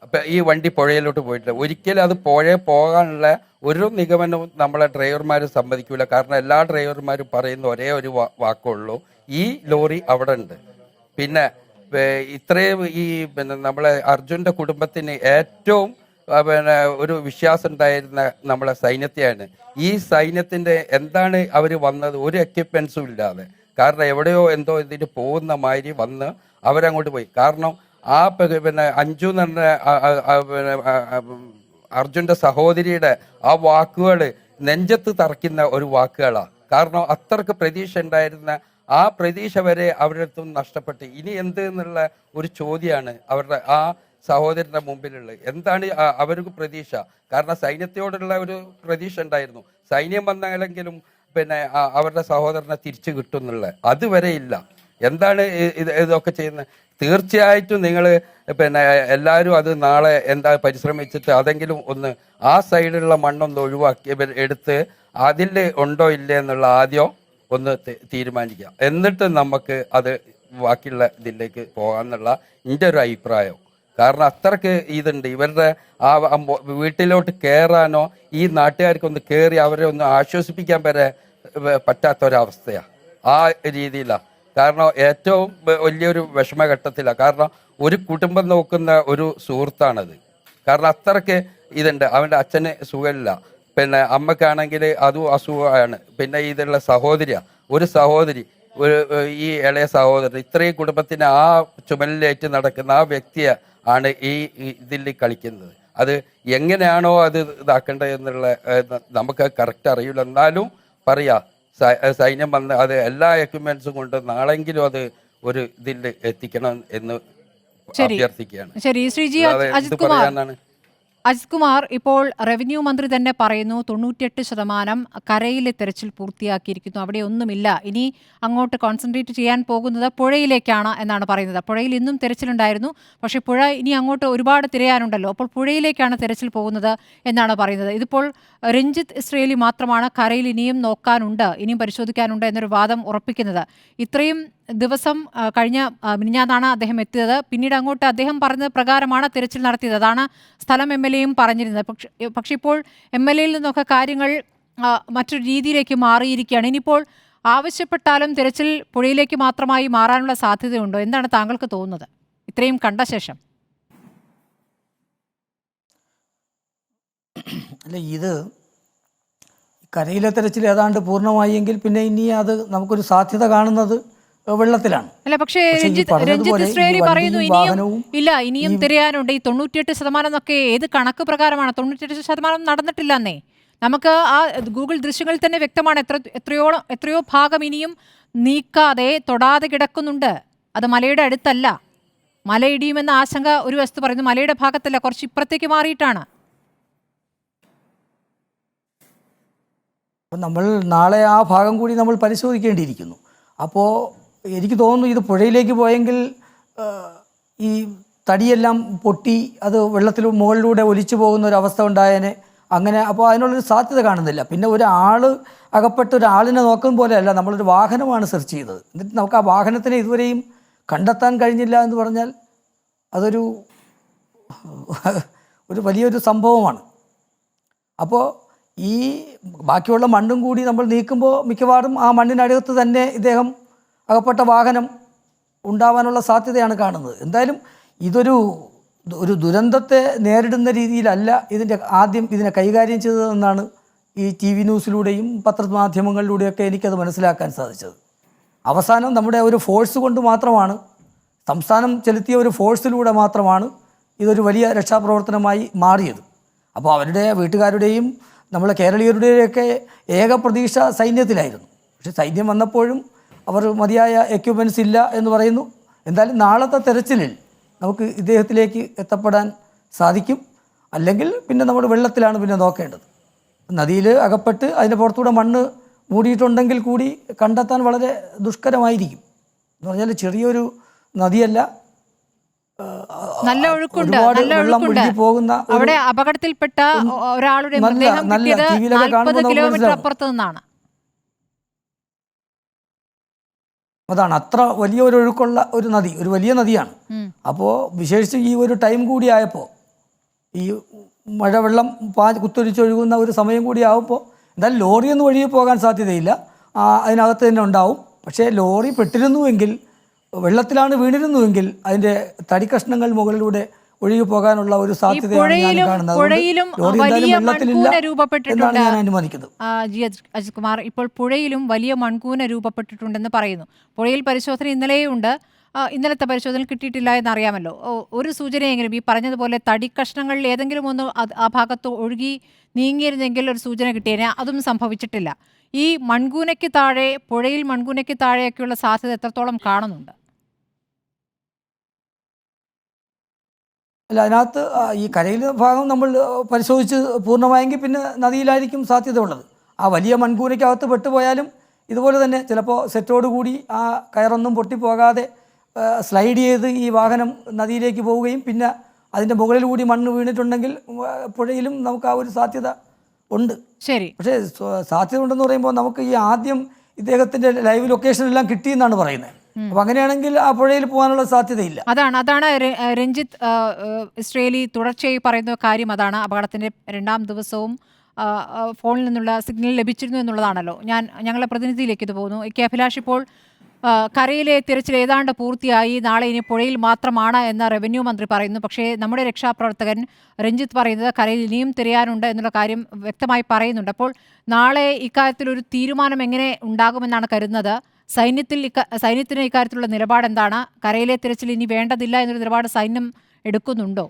അപ്പം ഈ വണ്ടി പുഴയിലോട്ട് പോയിട്ടില്ല. ഒരിക്കലും അത് പുഴയിൽ പോകാനുള്ള ഒരു നിഗമനവും നമ്മളെ ഡ്രൈവർമാർ സമ്മതിക്കില്ല. കാരണം എല്ലാ ഡ്രൈവർമാരും പറയുന്ന ഒരേ ഒരു വാക്കുള്ളൂ, ഈ ലോറി അവിടെ ഉണ്ട്. പിന്നെ ഇത്രയും പിന്നെ നമ്മളെ അർജുൻ്റെ കുടുംബത്തിന് ഏറ്റവും പിന്നെ ഒരു വിശ്വാസം ഉണ്ടായിരുന്ന നമ്മളെ സൈന്യത്തെയാണ്. ഈ സൈന്യത്തിൻ്റെ എന്താണ് അവർ വന്നത്, ഒരു എക്യുപ്മെൻസും ഇല്ലാതെ. കാരണം എവിടെയോ എന്തോ ഇതിന് പോകുന്ന മാതിരി വന്ന് അവരങ്ങോട്ട് പോയി. കാരണം ആ പിന്നെ അഞ്ജു എന്ന് പറഞ്ഞ അർജുൻ്റെ സഹോദരിയുടെ ആ വാക്കുകൾ നെഞ്ചത്ത് തറയ്ക്കുന്ന ഒരു വാക്കുകളാണ്. കാരണം അത്രക്ക് പ്രതീക്ഷ ഉണ്ടായിരുന്ന ആ പ്രതീക്ഷ വരെ അവരുടെ അടുത്തും നഷ്ടപ്പെട്ട്. ഇനി എന്ത് എന്നുള്ള ഒരു ചോദ്യമാണ് അവരുടെ ആ സഹോദരന്റെ മുമ്പിലുള്ളത്. എന്താണ് അവർക്ക് പ്രതീക്ഷ? കാരണം സൈന്യത്തോടുള്ള ഒരു പ്രതീക്ഷ ഉണ്ടായിരുന്നു, സൈന്യം വന്നാലെങ്കിലും പിന്നെ അവരുടെ സഹോദരനെ തിരിച്ചു കിട്ടും എന്നുള്ളത്. അതുവരെ ഇല്ല. എന്താണ് ഇതൊക്കെ ചെയ്യുന്നത്? തീർച്ചയായിട്ടും നിങ്ങൾ പിന്നെ എല്ലാവരും അത് നാളെ എന്താ പരിശ്രമിച്ചിട്ട് അതെങ്കിലും ഒന്ന് ആ സൈഡിലുള്ള മണ്ണൊന്ന് ഒഴിവാക്കി എടുത്ത് അതിൽ ഉണ്ടോ ഇല്ലേ എന്നുള്ള ആദ്യം ഒന്ന് തീരുമാനിക്കുക. എന്നിട്ട് നമുക്ക് അത് ബാക്കിയുള്ള ഇതിലേക്ക് പോകാമെന്നുള്ള എൻ്റെ ഒരു അഭിപ്രായം. കാരണം അത്രക്ക് ഇതുണ്ട്. ഇവരുടെ ആ വീട്ടിലോട്ട് കയറാനോ ഈ നാട്ടുകാർക്കൊന്ന് കയറി അവരെ ഒന്ന് ആശ്വസിപ്പിക്കാൻ വരെ പറ്റാത്തൊരവസ്ഥയാണ്. ആ രീതിയിലാണ്. കാരണം ഏറ്റവും വലിയൊരു വിഷമഘട്ടത്തിലാണ്. കാരണം ഒരു കുടുംബം നോക്കുന്ന ഒരു സുഹൃത്താണത്. കാരണം അത്രക്ക് ഇതുണ്ട്. അവൻ്റെ അച്ഛന് സുഖമില്ല, പിന്നെ അമ്മക്കാണെങ്കിൽ അതും അസുഖമാണ്. പിന്നെ ഇതിലുള്ള ഒരു സഹോദരി ഈ ഇളയ സഹോദരൻ, ഇത്രയും കുടുംബത്തിന് ആ ചുമലിലേറ്റ് നടക്കുന്ന ആ വ്യക്തിയെ ആണ് ഈ ഇതിൽ കളിക്കുന്നത്. അത് എങ്ങനെയാണോ അത് ഇതാക്കേണ്ടത് എന്നുള്ള നമുക്ക് കറക്റ്റ് അറിയില്ല. എന്നാലും പറയാ സൈന്യം വന്ന് അത് എല്ലാ എക്യുപ്മെന്റ്സും കൊണ്ട് നാളെങ്കിലും അത് ഒരു ഇതിൽ എത്തിക്കണം എന്ന് അഭ്യർത്ഥിക്കുകയാണ്. ശരി, ശ്രീജി അജിത് കുമാർ, ഇപ്പോൾ റവന്യൂ മന്ത്രി തന്നെ പറയുന്നു 98% കരയിലെ തെരച്ചിൽ പൂർത്തിയാക്കിയിരിക്കുന്നു, അവിടെ ഒന്നുമില്ല, ഇനി അങ്ങോട്ട് കോൺസെൻട്രേറ്റ് ചെയ്യാൻ പോകുന്നത് പുഴയിലേക്കാണ് എന്നാണ് പറയുന്നത്. പുഴയിൽ ഇന്നും തെരച്ചിലുണ്ടായിരുന്നു, പക്ഷേ പുഴ ഇനി അങ്ങോട്ട് ഒരുപാട് തിരയാനുണ്ടല്ലോ, അപ്പോൾ പുഴയിലേക്കാണ് തെരച്ചിൽ പോകുന്നത് എന്നാണ് പറയുന്നത്. ഇതിപ്പോൾ രഞ്ജിത്ത് ഇസ്രേലി മാത്രമാണ് കരയിൽ ഇനിയും നോക്കാനുണ്ട്, ഇനിയും പരിശോധിക്കാനുണ്ട് എന്നൊരു വാദം ഉറപ്പിക്കുന്നത്. ഇത്രയും ദിവസം കഴിഞ്ഞ മിനിഞ്ഞാന്നാണ് അദ്ദേഹം എത്തിയത്. പിന്നീട് അങ്ങോട്ട് അദ്ദേഹം പറഞ്ഞത് പ്രകാരമാണ് തിരച്ചിൽ നടത്തിയത്. അതാണ് സ്ഥലം MLAയും പറഞ്ഞിരുന്നത്. പക്ഷേ ഇപ്പോൾ MLAയിൽ നിന്നൊക്കെ കാര്യങ്ങൾ മറ്റൊരു രീതിയിലേക്ക് മാറിയിരിക്കുകയാണ്. ഇനിയിപ്പോൾ ആവശ്യപ്പെട്ടാലും തിരച്ചിൽ പുഴയിലേക്ക് മാത്രമായി മാറാനുള്ള സാധ്യതയുണ്ടോ? എന്താണ് താങ്കൾക്ക് തോന്നുന്നത് ഇത്രയും കണ്ട ശേഷം? അല്ല, ഇത് കരയിലെ തെരച്ചിൽ ഏതാണ്ട് പൂർണ്ണമായെങ്കിൽ പിന്നെ ഇനി അത് നമുക്കൊരു സാധ്യത കാണുന്നത് വെള്ളത്തിലാണ്. അല്ല, പക്ഷേ രഞ്ജിത്ത് ഇസ്രേലി പറയുന്നു ഇനിയും തിരയാനുണ്ട്. ഈ 98% എന്നൊക്കെ ഏത് കണക്ക് പ്രകാരമാണ്? 98% നടന്നിട്ടില്ലെന്നേ. നമുക്ക് ആ ഗൂഗിൾ ദൃശ്യങ്ങളിൽ തന്നെ വ്യക്തമാണ്. എത്രയോ ഭാഗം ഇനിയും നീക്കാതെ തൊടാതെ കിടക്കുന്നുണ്ട്. അത് മലയുടെ അടുത്തല്ല. മല ഇടിയുമെന്ന ആശങ്ക ഒരു വസ്തു പറയുന്നു, മലയുടെ ഭാഗത്തല്ല, കുറച്ച് ഇപ്പുറത്തേക്ക് മാറിയിട്ടാണ്. നമ്മൾ നാളെ ആ ഭാഗം കൂടി നമ്മൾ പരിശോധിക്കേണ്ടിയിരിക്കുന്നു. അപ്പോൾ എനിക്ക് തോന്നുന്നു ഇത് പുഴയിലേക്ക് പോയെങ്കിൽ ഈ തടിയെല്ലാം പൊട്ടി അത് വെള്ളത്തിൽ മുകളിലൂടെ ഒലിച്ചു പോകുന്ന ഒരു അവസ്ഥ ഉണ്ടായേനെ. അങ്ങനെ അപ്പോൾ അതിനുള്ളൊരു സാധ്യത കാണുന്നില്ല. പിന്നെ ഒരാൾ അകപ്പെട്ട ഒരാളിനെ നോക്കും പോലെയല്ല, നമ്മളൊരു വാഹനമാണ് സെർച്ച് ചെയ്തത്. എന്നിട്ട് നമുക്ക് ആ വാഹനത്തിനെ ഇതുവരെയും കണ്ടെത്താൻ കഴിഞ്ഞില്ല എന്ന് പറഞ്ഞാൽ അതൊരു വലിയൊരു സംഭവമാണ്. അപ്പോൾ ഈ ബാക്കിയുള്ള മണ്ണും കൂടി നമ്മൾ നീക്കുമ്പോൾ മിക്കവാറും ആ മണ്ണിനടുത്ത് തന്നെ ഇദ്ദേഹം അകപ്പെട്ട വാഹനം ഉണ്ടാവാനുള്ള സാധ്യതയാണ് കാണുന്നത്. എന്തായാലും ഇതൊരു ഒരു ദുരന്തത്തെ നേരിടുന്ന രീതിയിലല്ല ആദ്യം ഇതിനെ കൈകാര്യം ചെയ്തതെന്നാണ് ഈ TV ന്യൂസിലൂടെയും പത്രമാധ്യമങ്ങളിലൂടെയൊക്കെ എനിക്കത് മനസ്സിലാക്കാൻ സാധിച്ചത്. അവസാനം നമ്മുടെ ഒരു ഫോഴ്സ് കൊണ്ട് മാത്രമാണ്, സംസ്ഥാനം ചെലുത്തിയ ഒരു ഫോഴ്സിലൂടെ മാത്രമാണ് ഇതൊരു വലിയ രക്ഷാപ്രവർത്തനമായി മാറിയത്. അപ്പോൾ അവരുടെ വീട്ടുകാരുടെയും നമ്മളെ കേരളീയരുടെയൊക്കെ ഏക പ്രതീക്ഷ സൈന്യത്തിലായിരുന്നു. പക്ഷേ സൈന്യം വന്നപ്പോഴും അവർ മതിയായ എക്യുപ്മെൻറ്റ്സ് ഇല്ല എന്ന് പറയുന്നു. എന്തായാലും നാളത്തെ തെരച്ചിലിൽ നമുക്ക് ഇദ്ദേഹത്തിലേക്ക് എത്തപ്പെടാൻ സാധിക്കും. അല്ലെങ്കിൽ പിന്നെ നമ്മൾ വെള്ളത്തിലാണ് പിന്നെ നോക്കേണ്ടത്. നദിയിൽ അകപ്പെട്ട് അതിൻ്റെ പുറത്തൂടെ മണ്ണ് മൂടിയിട്ടുണ്ടെങ്കിൽ കൂടി കണ്ടെത്താൻ വളരെ ദുഷ്കരമായിരിക്കും. എന്ന് പറഞ്ഞാൽ ചെറിയൊരു നദിയല്ല, നല്ല ഒഴുക്കുണ്ട്, നല്ല ഒഴുക്കുണ്ട്. അവിടെ അപകടത്തിൽപ്പെട്ട ഒരാളുടെ മൃതദേഹം കിട്ടിയത് 40 കിലോമീറ്റർ അപ്പുറത്ത് നിന്നാണ്. അതാണ് അത്ര വലിയൊരു ഒഴുക്കുള്ള ഒരു നദി, ഒരു വലിയ നദിയാണ്. അപ്പോൾ വിശേഷിച്ച് ഈ ഒരു ടൈം കൂടി ആയപ്പോൾ, ഈ മഴവെള്ളം കുത്തൊലിച്ചൊഴുകുന്ന ഒരു സമയം കൂടി ആകുമ്പോൾ എന്തായാലും ലോറിയൊന്നും ഒഴുകി പോകാൻ സാധ്യതയില്ല, അതിനകത്ത് തന്നെ ഉണ്ടാവും. പക്ഷേ ലോറി പെട്ടിരുന്നുവെങ്കിൽ, വെള്ളത്തിലാണ് വീണിരുന്നുവെങ്കിൽ അതിൻ്റെ തടിക്കഷ്ണങ്ങൾ മുകളിലൂടെ ഒഴുകി പോകാനുള്ള ഒരു സാധ്യതയാണ് ഞാൻ കാണുന്നത്. എന്നാണ് ഞാൻ അനുമാനിക്കുന്നത്. അജിത് കുമാർ, ഇപ്പോൾ പുഴയിലും വലിയ മൺകൂന രൂപപ്പെട്ടിട്ടുണ്ടെന്ന് പറയുന്നു. പുഴയിൽ പരിശോധന ഇന്നലെയുണ്ട്, ഇന്നലത്തെ പരിശോധന കിട്ടിയിട്ടില്ല എന്നറിയാമല്ലോ. ഒരു സൂചനയെങ്കിലും ഈ പറഞ്ഞതുപോലെ തടിക്കഷ്ണങ്ങളിൽ ഏതെങ്കിലും ഒന്ന് ആ ഭാഗത്ത് ഒഴുകി നീങ്ങിയിരുന്നെങ്കിൽ ഒരു സൂചന കിട്ടിയേനെ. അതും സംഭവിച്ചിട്ടില്ല. ഈ മൺകൂനയ്ക്ക് താഴെ, പുഴയിൽ മൺകൂനയ്ക്ക് താഴെയൊക്കെയുള്ള സാധ്യത എത്രത്തോളം കാണുന്നുണ്ട്? അല്ല, അതിനകത്ത് ഈ കരയിലെ ഭാഗം നമ്മൾ പരിശോധിച്ച് പൂർണ്ണമായെങ്കിൽ പിന്നെ നദിയിലായിരിക്കും സാധ്യത ഉള്ളത്. ആ വലിയ മൺകൂനയ്ക്കകത്ത് പെട്ടുപോയാലും ഇതുപോലെ തന്നെ ചിലപ്പോൾ സെറ്റോടുകൂടി ആ കയറൊന്നും പൊട്ടിപ്പോകാതെ സ്ലൈഡ് ചെയ്ത് ഈ വാഹനം നദിയിലേക്ക് പോവുകയും പിന്നെ അതിൻ്റെ മുകളിൽ കൂടി മണ്ണ് വീണിട്ടുണ്ടെങ്കിൽ പുഴയിലും നമുക്ക് ആ ഒരു സാധ്യത ഉണ്ട്. ശരി. പക്ഷേ സാധ്യത ഉണ്ടെന്ന് പറയുമ്പോൾ നമുക്ക് ഈ ആദ്യം ഇദ്ദേഹത്തിൻ്റെ ലൈവ് ലൊക്കേഷനെല്ലാം കിട്ടിയെന്നാണ് പറയുന്നത്. അപ്പം അങ്ങനെയാണെങ്കിൽ ആ പുഴയിൽ പോകാനുള്ള സാധ്യതയില്ല. അതാണ് രഞ്ജിത്ത് ഇസ്രേലി തുടർച്ചയായി പറയുന്ന കാര്യം. അതാണ് അപകടത്തിൻ്റെ 2ാം ദിവസവും ഫോണിൽ നിന്നുള്ള സിഗ്നൽ ലഭിച്ചിരുന്നു എന്നുള്ളതാണല്ലോ. ഞങ്ങളുടെ പ്രതിനിധിയിലേക്ക് ഇത് പോകുന്നു. കെ അഭിലാഷ്, ഇപ്പോൾ കരയിലെ തിരച്ചിൽ ഏതാണ്ട് പൂർത്തിയായി, നാളെ ഇനി പുഴയിൽ മാത്രമാണ് എന്ന് റവന്യൂ മന്ത്രി പറയുന്നു. പക്ഷേ നമ്മുടെ രക്ഷാപ്രവർത്തകൻ രഞ്ജിത്ത് പറയുന്നത് കരയിൽ ഇനിയും തിരയാനുണ്ട് എന്നുള്ള കാര്യം വ്യക്തമായി പറയുന്നുണ്ട്. അപ്പോൾ നാളെ ഇക്കാര്യത്തിൽ ഒരു തീരുമാനം എങ്ങനെ ഉണ്ടാകുമെന്നാണ് കരുതുന്നത്? സൈന്യത്തിന് ഇക്കാര്യത്തിലുള്ള നിലപാട് എന്താണ്? കരയിലെ തിരച്ചിൽ ഇനി വേണ്ടതില്ല എന്നൊരു നിലപാട് സൈന്യം എടുക്കുന്നുണ്ടോ?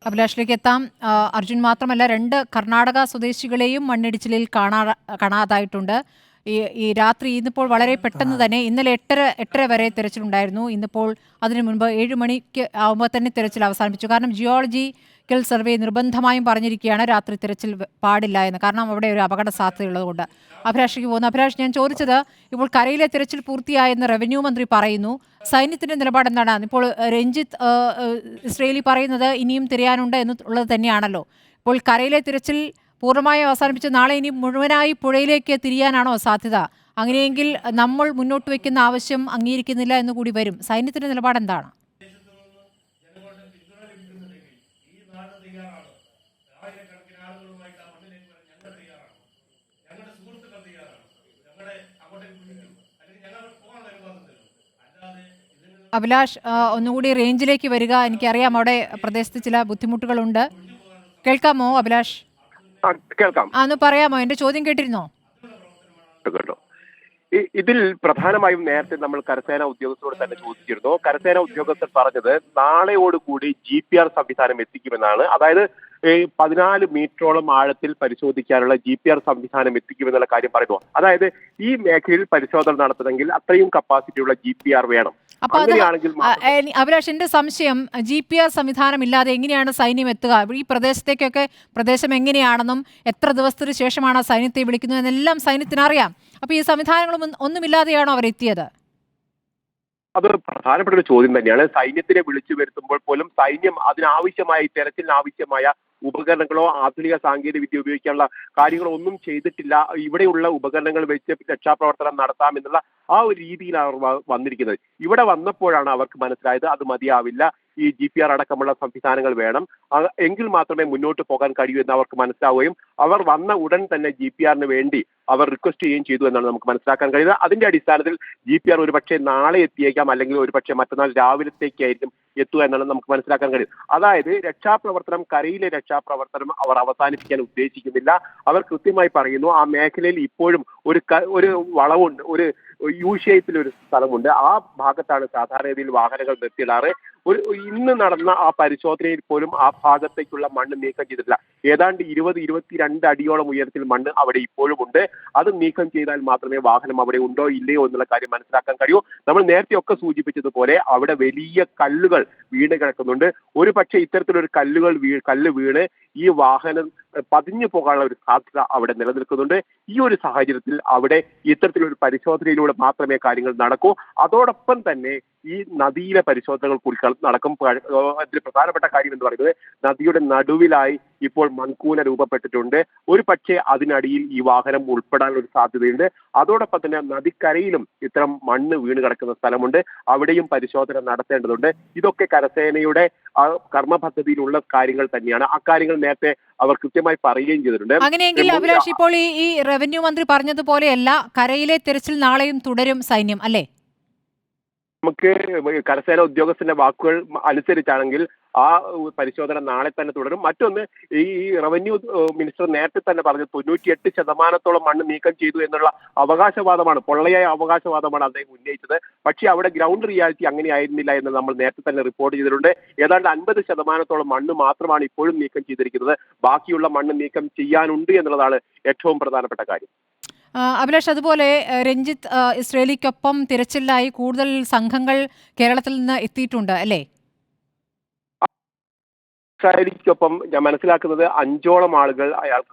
അഭിലാഷിലേക്ക് എത്താം. അർജുൻ, മാത്രമല്ല 2 കർണാടക സ്വദേശികളെയും മണ്ണിടിച്ചിലിൽ കാണാതായിട്ടുണ്ട്. ഈ രാത്രി ഇന്നിപ്പോൾ വളരെ പെട്ടെന്ന് തന്നെ, ഇന്നലെ 8:30 വരെ തിരച്ചിലുണ്ടായിരുന്നു. ഇന്നിപ്പോൾ അതിനു മുൻപ് 7 മണിക്ക് ആകുമ്പോൾ തന്നെ തിരച്ചിൽ അവസാനിപ്പിച്ചു. കാരണം ജിയോളജിക്കൽ സർവേ നിർബന്ധമായും പറഞ്ഞിരിക്കുകയാണ് രാത്രി തിരച്ചിൽ പാടില്ല എന്ന്. കാരണം അവിടെ ഒരു അപകട സാധ്യതയുള്ളതുകൊണ്ട്. അഭിലാഷിലേക്ക് പോകുന്നു. അഭിലാഷ്, ഞാൻ ചോദിച്ചത്, ഇപ്പോൾ കരയിലെ തിരച്ചിൽ പൂർത്തിയായെന്ന് റവന്യൂ മന്ത്രി പറയുന്നു. സൈന്യത്തിൻ്റെ നിലപാട് എന്താണ്? ഇപ്പോൾ രഞ്ജിത്ത് ഇസ്രേലി പറയുന്നത് ഇനിയും തിരയാനുണ്ട് എന്നുള്ളത് തന്നെയാണല്ലോ. ഇപ്പോൾ കരയിലെ തിരച്ചിൽ പൂർണ്ണമായും അവസാനിപ്പിച്ച് നാളെ ഇനി മുഴുവനായി പുഴയിലേക്ക് തിരിയാനാണോ സാധ്യത? അങ്ങനെയെങ്കിൽ നമ്മൾ മുന്നോട്ട് വയ്ക്കുന്ന ആവശ്യം അംഗീകരിക്കുന്നില്ല എന്നുകൂടി വരും. സൈന്യത്തിൻ്റെ നിലപാട് എന്താണ്? അഭിലാഷ്, ഒന്നുകൂടി റേഞ്ചിലേക്ക് വരിക. എനിക്കറിയാം അവിടെ പ്രദേശത്ത് ചില ബുദ്ധിമുട്ടുകളുണ്ട്. കേൾക്കാമോ അഭിലാഷ്? കേൾക്കാം. ഒന്ന് പറയാമോ? എന്റെ ചോദ്യം കേട്ടിരുന്നോ? ഇതിൽ പ്രധാനമായും നേരത്തെ നമ്മൾ കരസേന ഉദ്യോഗസ്ഥരോട് തന്നെ ചോദിച്ചിരുന്നു. കരസേന ഉദ്യോഗസ്ഥർ പറഞ്ഞത് നാളെയോടുകൂടി GPR സംവിധാനം എത്തിക്കുമെന്നാണ്. അതായത് 14 മീറ്ററോളം ആഴത്തിൽ പരിശോധിക്കാനുള്ള GPR സംവിധാനം എത്തിക്കുമെന്നുള്ള കാര്യം പറയുന്നു. അതായത് ഈ മേഖലയിൽ പരിശോധന നടത്തണമെങ്കിൽ അത്രയും കപ്പാസിറ്റിയുള്ള GPR വേണം. അഭിലാഷ്, എന്റെ സംശയം, GPR സംവിധാനം ഇല്ലാതെ എങ്ങനെയാണ് സൈന്യം എത്തുക? ഈ പ്രദേശത്തേക്കൊക്കെ പ്രദേശം എങ്ങനെയാണെന്നും എത്ര ദിവസത്തിന് ശേഷമാണ് സൈന്യത്തെ വിളിക്കുന്നത് എന്നെല്ലാം സൈന്യത്തിന് അറിയാം. അപ്പൊ ഈ സംവിധാനങ്ങളും ഒന്നുമില്ലാതെയാണോ അവരെത്തിയത്? അത് പ്രധാനപ്പെട്ട ഒരു ചോദ്യം തന്നെയാണ്. സൈന്യത്തിനെ വിളിച്ചു വരുത്തുമ്പോൾ പോലും സൈന്യം അതിനാവശ്യമായ, തെരച്ചിലിനാവശ്യമായ ഉപകരണങ്ങളോ ആധുനിക സാങ്കേതിക വിദ്യ ഉപയോഗിക്കാനുള്ള കാര്യങ്ങളോ ഒന്നും ചെയ്തിട്ടില്ല. ഇവിടെയുള്ള ഉപകരണങ്ങൾ വെച്ച് രക്ഷാപ്രവർത്തനം നടത്താമെന്നുള്ള ആ ഒരു രീതിയിലാണ് അവർ വന്നിരിക്കുന്നത്. ഇവിടെ വന്നപ്പോഴാണ് അവർക്ക് മനസ്സിലായത് അത് മതിയാവില്ല, ഈ GPR അടക്കമുള്ള സംവിധാനങ്ങൾ വേണം. എങ്കിൽ മാത്രമേ മുന്നോട്ട് പോകാൻ കഴിയൂ എന്ന് അവർക്ക് മനസ്സിലാവുകയും അവർ വന്ന ഉടൻ തന്നെ GPRന് വേണ്ടി അവർ റിക്വസ്റ്റ് ചെയ്യുകയും ചെയ്തു എന്നാണ് നമുക്ക് മനസ്സിലാക്കാൻ കഴിയുന്നത്. അതിന്റെ അടിസ്ഥാനത്തിൽ GPR ഒരുപക്ഷെ നാളെ എത്തിയേക്കാം, അല്ലെങ്കിൽ ഒരുപക്ഷെ മറ്റന്നാൾ രാവിലത്തേക്കായിരിക്കും എത്തുക എന്നാണ് നമുക്ക് മനസ്സിലാക്കാൻ കഴിയും. അതായത് രക്ഷാപ്രവർത്തനം, കരയിലെ രക്ഷാപ്രവർത്തനം അവർ അവസാനിപ്പിക്കാൻ ഉദ്ദേശിക്കുന്നില്ല. അവർ കൃത്യമായി പറയുന്നു ആ മേഖലയിൽ ഇപ്പോഴും ഒരു വളവുണ്ട്, ഒരു യു ഷേപ്പിൽ ഒരു സ്ഥലമുണ്ട്. ആ ഭാഗത്താണ് സാധാരണഗതിയിൽ വാഹനങ്ങൾ നിർത്തിയിടാറ്. ഇന്ന് നടന്ന ആ പരിശോധനയിൽ പോലും ആ ഭാഗത്തേക്കുള്ള മണ്ണ് നീക്കം ചെയ്തിട്ടില്ല. ഏതാണ്ട് 20-22 അടിയോളം ഉയരത്തിൽ മണ്ണ് അവിടെ ഇപ്പോഴും ഉണ്ട്. അത് നീക്കം ചെയ്താൽ മാത്രമേ വാഹനം അവിടെ ഉണ്ടോ ഇല്ലയോ എന്നുള്ള കാര്യം മനസ്സിലാക്കാൻ കഴിയൂ. നമ്മൾ നേരത്തെ ഒക്കെ സൂചിപ്പിച്ചതുപോലെ അവിടെ വലിയ കല്ലുകൾ വീണ് കിടക്കുന്നുണ്ട്. ഒരു പക്ഷേ ഇത്തരത്തിലൊരു കല്ല് വീണ് ഈ വാഹനം പതിഞ്ഞു പോകാനുള്ള ഒരു സാധ്യത അവിടെ നിലനിൽക്കുന്നുണ്ട്. ഈ ഒരു സാഹചര്യത്തിൽ അവിടെ ഇത്തരത്തിലൊരു പരിശോധനയിലൂടെ മാത്രമേ കാര്യങ്ങൾ നടക്കൂ. അതോടൊപ്പം തന്നെ ഈ നദിയിലെ പരിശോധനകൾ കൂടി നടക്കും. അതിൽ പ്രധാനപ്പെട്ട കാര്യം എന്ന് പറയുന്നത് നദിയുടെ നടുവിലായി ഇപ്പോൾ മൺകൂന രൂപപ്പെട്ടിട്ടുണ്ട്. ഒരു പക്ഷേ അതിനടിയിൽ ഈ വാഹനം ഉൾപ്പെടാനുള്ള ഒരു സാധ്യതയുണ്ട്. അതോടൊപ്പം തന്നെ നദിക്കരയിലും ഇത്തരം മണ്ണ് വീണ് കിടക്കുന്ന സ്ഥലമുണ്ട്. അവിടെയും പരിശോധന നടത്തേണ്ടതുണ്ട്. ഇതൊക്കെ കരസേനയുടെ കർമ്മ പദ്ധതിയിലുള്ള കാര്യങ്ങൾ തന്നെയാണ്. അക്കാര്യങ്ങൾ നേരത്തെ അവർ കൃത്യമായി പറയുകയും ചെയ്തിട്ടുണ്ട്. അങ്ങനെയെങ്കിൽ അഭിലാഷ്, ഇപ്പോൾ ഈ റവന്യൂ മന്ത്രി പറഞ്ഞതുപോലെയല്ല, കരയിലെ തെരച്ചിൽ നാളെയും തുടരും സൈന്യം, അല്ലേ? നമുക്ക് കരസേന ഉദ്യോഗസ്ഥന്റെ വാക്കുകൾ അനുസരിച്ചാണെങ്കിൽ ആ പരിശോധന നാളെ തന്നെ തുടരും. മറ്റൊന്ന്, ഈ റവന്യൂ മിനിസ്റ്റർ നേരത്തെ തന്നെ പറഞ്ഞു 98% മണ്ണ് നീക്കം ചെയ്തു എന്നുള്ള അവകാശവാദമാണ്, പൊള്ളയായ അവകാശവാദമാണ് അദ്ദേഹം ഉന്നയിച്ചത്. പക്ഷേ അവിടെ ഗ്രൗണ്ട് റിയാലിറ്റി അങ്ങനെ ആയിരുന്നില്ല എന്ന് നമ്മൾ നേരത്തെ തന്നെ റിപ്പോർട്ട് ചെയ്തിട്ടുണ്ട്. ഏതാണ്ട് 50% മണ്ണ് മാത്രമാണ് ഇപ്പോഴും നീക്കം ചെയ്തിരിക്കുന്നത്. ബാക്കിയുള്ള മണ്ണ് നീക്കം ചെയ്യാനുണ്ട് എന്നുള്ളതാണ് ഏറ്റവും പ്രധാനപ്പെട്ട കാര്യം. അഭിലാഷ്, അതുപോലെ രഞ്ജിത്ത്, ഇസ്രേലിക്കൊപ്പം തിരച്ചിലായി കൂടുതൽ സംഘങ്ങൾ കേരളത്തിൽ നിന്ന് എത്തിയിട്ടുണ്ട്, അല്ലേ? ഇസ്രായേലിക്കൊപ്പം ഞാൻ മനസ്സിലാക്കുന്നത് 5ഓളം ആളുകൾ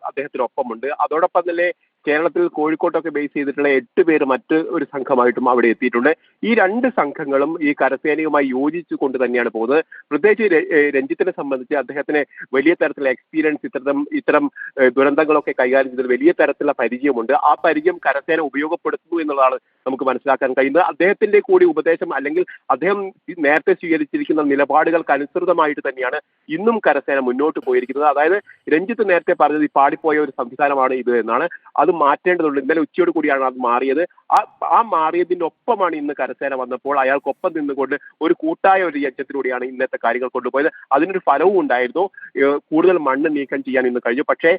അദ്ദേഹത്തിനൊപ്പമുണ്ട്. അതോടൊപ്പം തന്നെ കേരളത്തിൽ കോഴിക്കോട്ടൊക്കെ ബേസ് ചെയ്തിട്ടുള്ള 8 പേര് മറ്റ് ഒരു സംഘമായിട്ടും അവിടെ എത്തിയിട്ടുണ്ട്. ഈ 2 സംഘങ്ങളും ഈ കരസേനയുമായി യോജിച്ചു കൊണ്ട് തന്നെയാണ് പോകുന്നത്. പ്രത്യേകിച്ച് രഞ്ജിത്തിനെ സംബന്ധിച്ച് അദ്ദേഹത്തിന് വലിയ തരത്തിലുള്ള എക്സ്പീരിയൻസ്, ഇത്തരം ദുരന്തങ്ങളൊക്കെ കൈകാര്യം ചെയ്തതിൽ വലിയ തരത്തിലുള്ള പരിചയമുണ്ട്. ആ പരിചയം കരസേന ഉപയോഗപ്പെടുത്തുന്നു എന്നുള്ളതാണ് നമുക്ക് മനസ്സിലാക്കാൻ കഴിയുന്നത്. അദ്ദേഹത്തിന്റെ കൂടി ഉപദേശം, അല്ലെങ്കിൽ അദ്ദേഹം നേരത്തെ സ്വീകരിച്ചിരിക്കുന്ന നിലപാടുകൾക്ക് അനുസൃതമായിട്ട് തന്നെയാണ് ഇന്നും കരസേന മുന്നോട്ട് പോയിരിക്കുന്നത്. അതായത് രഞ്ജിത്ത് നേരത്തെ പറഞ്ഞത് ഈ പാടിപ്പോയ ഒരു സംവിധാനമാണ് ഇത് എന്നാണ്. അത് മാറ്റേണ്ടതുണ്ട്. ഇന്നലെ ഉച്ചയോട് കൂടിയാണ് അത് മാറിയത്. ആ മാറിയതിന്റെ ഒപ്പമാണ് ഇന്ന് കരസേന വന്നപ്പോൾ അയാൾക്കൊപ്പം നിന്നുകൊണ്ട് ഒരു കൂട്ടായ ഒരു യജ്ഞത്തിലൂടെയാണ് ഇന്നത്തെ കാര്യങ്ങൾ കൊണ്ടുപോയത്. അതിനൊരു ഫലവും ഉണ്ടായിരുന്നു. കൂടുതൽ മണ്ണ് നീക്കം ചെയ്യാൻ ഇന്ന് കഴിഞ്ഞു. പക്ഷേ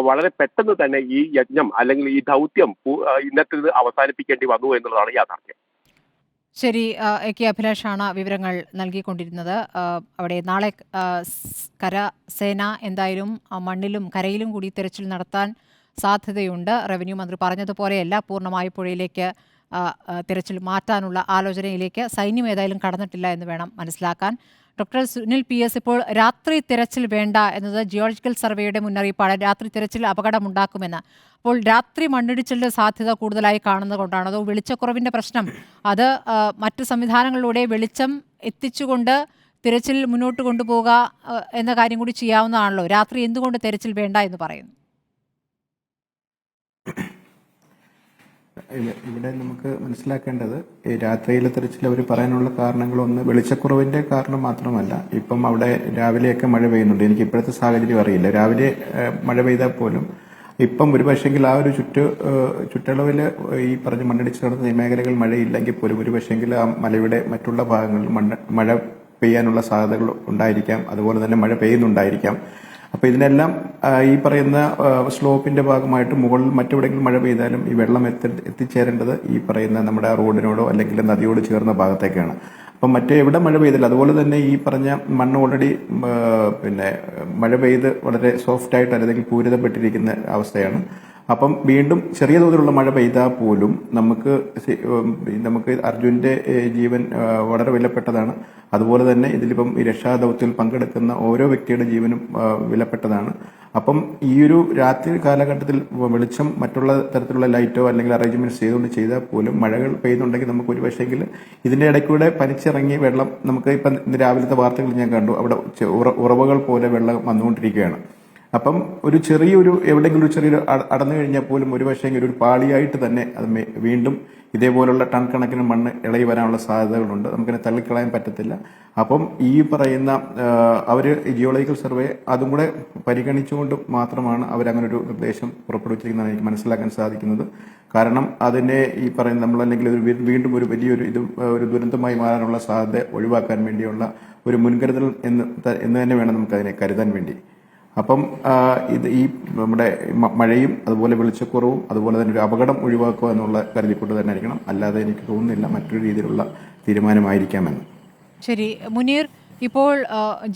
വളരെ പെട്ടെന്ന് തന്നെ ഈ യജ്ഞം, അല്ലെങ്കിൽ ഈ ദൗത്യം ഇന്നത്തെ അവസാനിപ്പിക്കേണ്ടി വന്നു എന്നുള്ളതാണ് യാഥാർത്ഥ്യം. ശരി, കെ അഭിലാഷാണ് വിവരങ്ങൾ നൽകിക്കൊണ്ടിരുന്നത്. അവിടെ നാളെ കരസേന എന്തായാലും മണ്ണിലും കരയിലും കൂടി തിരച്ചിൽ നടത്താൻ സാധ്യതയുണ്ട്. റവന്യൂ മന്ത്രി പറഞ്ഞതുപോലെയല്ല, പൂർണ്ണമായി പുഴയിലേക്ക് തിരച്ചിൽ മാറ്റാനുള്ള ആലോചനയിലേക്ക് സൈന്യം ഏതായാലും കടന്നിട്ടില്ല എന്ന് വേണം മനസ്സിലാക്കാൻ. ഡോക്ടർ സുനിൽ PS, ഇപ്പോൾ രാത്രി തിരച്ചിൽ വേണ്ട എന്നത് ജിയോളജിക്കൽ സർവേയുടെ മുന്നറിയിപ്പാണ്. രാത്രി തിരച്ചിൽ അപകടമുണ്ടാക്കുമെന്ന്. അപ്പോൾ രാത്രി മണ്ണിടിച്ചിലിൻ്റെ സാധ്യത കൂടുതലായി കാണുന്നത് കൊണ്ടാണ്, അതോ വെളിച്ചക്കുറവിൻ്റെ പ്രശ്നം, അത് മറ്റു സംവിധാനങ്ങളിലൂടെ വെളിച്ചം എത്തിച്ചുകൊണ്ട് തിരച്ചിൽ മുന്നോട്ട് കൊണ്ടുപോകുക എന്ന കാര്യം കൂടി ചെയ്യാവുന്നതാണല്ലോ? രാത്രി എന്തുകൊണ്ട് തിരച്ചിൽ വേണ്ട എന്ന് പറയുന്നു? ഇവിടെ നമുക്ക് മനസ്സിലാക്കേണ്ടത്, ഈ രാത്രിയിലെ തെരച്ചിൽ അവർ പറയാനുള്ള കാരണങ്ങളൊന്ന് വെളിച്ചക്കുറവിന്റെ കാരണം മാത്രമല്ല. ഇപ്പം അവിടെ രാവിലെയൊക്കെ മഴ പെയ്യുന്നുണ്ട്. എനിക്ക് ഇപ്പോഴത്തെ സാഹചര്യം അറിയില്ല. രാവിലെ മഴ പെയ്താൽ പോലും ഇപ്പം ഒരു പക്ഷെങ്കിൽ ആ ഒരു ചുറ്റളവിൽ ഈ പറഞ്ഞ മണ്ണിടിച്ച് നടന്ന ഈ മേഖലകൾ മഴയില്ലെങ്കിൽ പോലും ഒരു പക്ഷെങ്കിൽ ആ മലയുടെ മറ്റുള്ള ഭാഗങ്ങളിൽ മഴ പെയ്യാനുള്ള സാധ്യതകൾ ഉണ്ടായിരിക്കാം. അതുപോലെ തന്നെ മഴ പെയ്യുന്നുണ്ടായിരിക്കാം. അപ്പോൾ ഇതിനെല്ലാം ഈ പറയുന്ന സ്ലോപ്പിന്റെ ഭാഗമായിട്ട് മുകളിൽ മറ്റെവിടെയെങ്കിലും മഴ പെയ്താലും ഈ വെള്ളം എത്തിച്ചേരേണ്ടത് ഈ പറയുന്ന നമ്മുടെ റോഡിനോടോ അല്ലെങ്കിൽ നദിയോട് ചേർന്ന ഭാഗത്തേക്കാണ്. അപ്പം എവിടെ മഴ പെയ്തില്ല. അതുപോലെ തന്നെ ഈ പറഞ്ഞ മണ്ണ് ഓൾറെഡി മഴ പെയ്ത് വളരെ സോഫ്റ്റായിട്ട് അല്ലെങ്കിൽ പൂരിതപ്പെട്ടിരിക്കുന്ന അവസ്ഥയാണ്. അപ്പം വീണ്ടും ചെറിയ തോതിലുള്ള മഴ പെയ്താൽ പോലും നമുക്ക് അർജുന്റെ ജീവൻ വളരെ വിലപ്പെട്ടതാണ്. അതുപോലെ തന്നെ ഇതിലിപ്പം ഈ രക്ഷാദൗത്യത്തിൽ പങ്കെടുക്കുന്ന ഓരോ വ്യക്തിയുടെ ജീവനും വിലപ്പെട്ടതാണ്. അപ്പം ഈ ഒരു രാത്രി കാലഘട്ടത്തിൽ വെളിച്ചം മറ്റുള്ള തരത്തിലുള്ള ലൈറ്റോ അല്ലെങ്കിൽ അറേഞ്ച്മെന്റ്സ് ചെയ്താൽ പോലും മഴകൾ പെയ്യുന്നുണ്ടെങ്കിൽ നമുക്ക് ഒരു പക്ഷേങ്കിൽ ഇതിന്റെ ഇടയ്ക്കൂടെ പനിച്ചിറങ്ങി വെള്ളം, നമുക്ക് ഇപ്പം രാവിലത്തെ വാർത്തകൾ ഞാൻ കണ്ടു, അവിടെ ഉറവകൾ പോലെ വെള്ളം വന്നുകൊണ്ടിരിക്കുകയാണ്. അപ്പം ഒരു ചെറിയൊരു എവിടെയെങ്കിലും ഒരു ചെറിയൊരു അടന്നു കഴിഞ്ഞാൽ പോലും ഒരു പക്ഷേ ഒരു പാളിയായിട്ട് തന്നെ അത് വീണ്ടും ഇതേപോലുള്ള ടൺ കണക്കിന് മണ്ണ് ഇളകി വരാനുള്ള സാധ്യതകളുണ്ട്. നമുക്കതിനെ തള്ളിക്കളയാൻ പറ്റത്തില്ല. അപ്പം ഈ പറയുന്ന അവർ ജിയോളജിക്കൽ സർവേ അതും കൂടെ പരിഗണിച്ചുകൊണ്ട് മാത്രമാണ് അവരങ്ങനെ ഒരു നിർദ്ദേശം പുറപ്പെടുവിച്ചിരിക്കുന്നതാണ് എനിക്ക് മനസ്സിലാക്കാൻ സാധിക്കുന്നത്. കാരണം അതിനെ ഈ പറയുന്ന നമ്മളല്ലെങ്കിൽ വീണ്ടും ഒരു വലിയൊരു ഒരു ദുരന്തമായി മാറാനുള്ള സാധ്യത ഒഴിവാക്കാൻ വേണ്ടിയുള്ള ഒരു മുൻകരുതൽ എന്ന് തന്നെ വേണം നമുക്കതിനെ കരുതാൻ വേണ്ടി. അപ്പം ഈ നമ്മുടെ മഴയും അതുപോലെ വെളിച്ചക്കുറവും അതുപോലെ തന്നെ ഒരു അപകടം ഒഴിവാക്കുക എന്നുള്ള കരുതിക്കൊണ്ട് തന്നെ ആയിരിക്കണം. അല്ലാതെ എനിക്ക് തോന്നുന്നില്ല മറ്റൊരു രീതിയിലുള്ള തീരുമാനമായിരിക്കാമെന്ന്. ശരി മുനീർ, ഇപ്പോൾ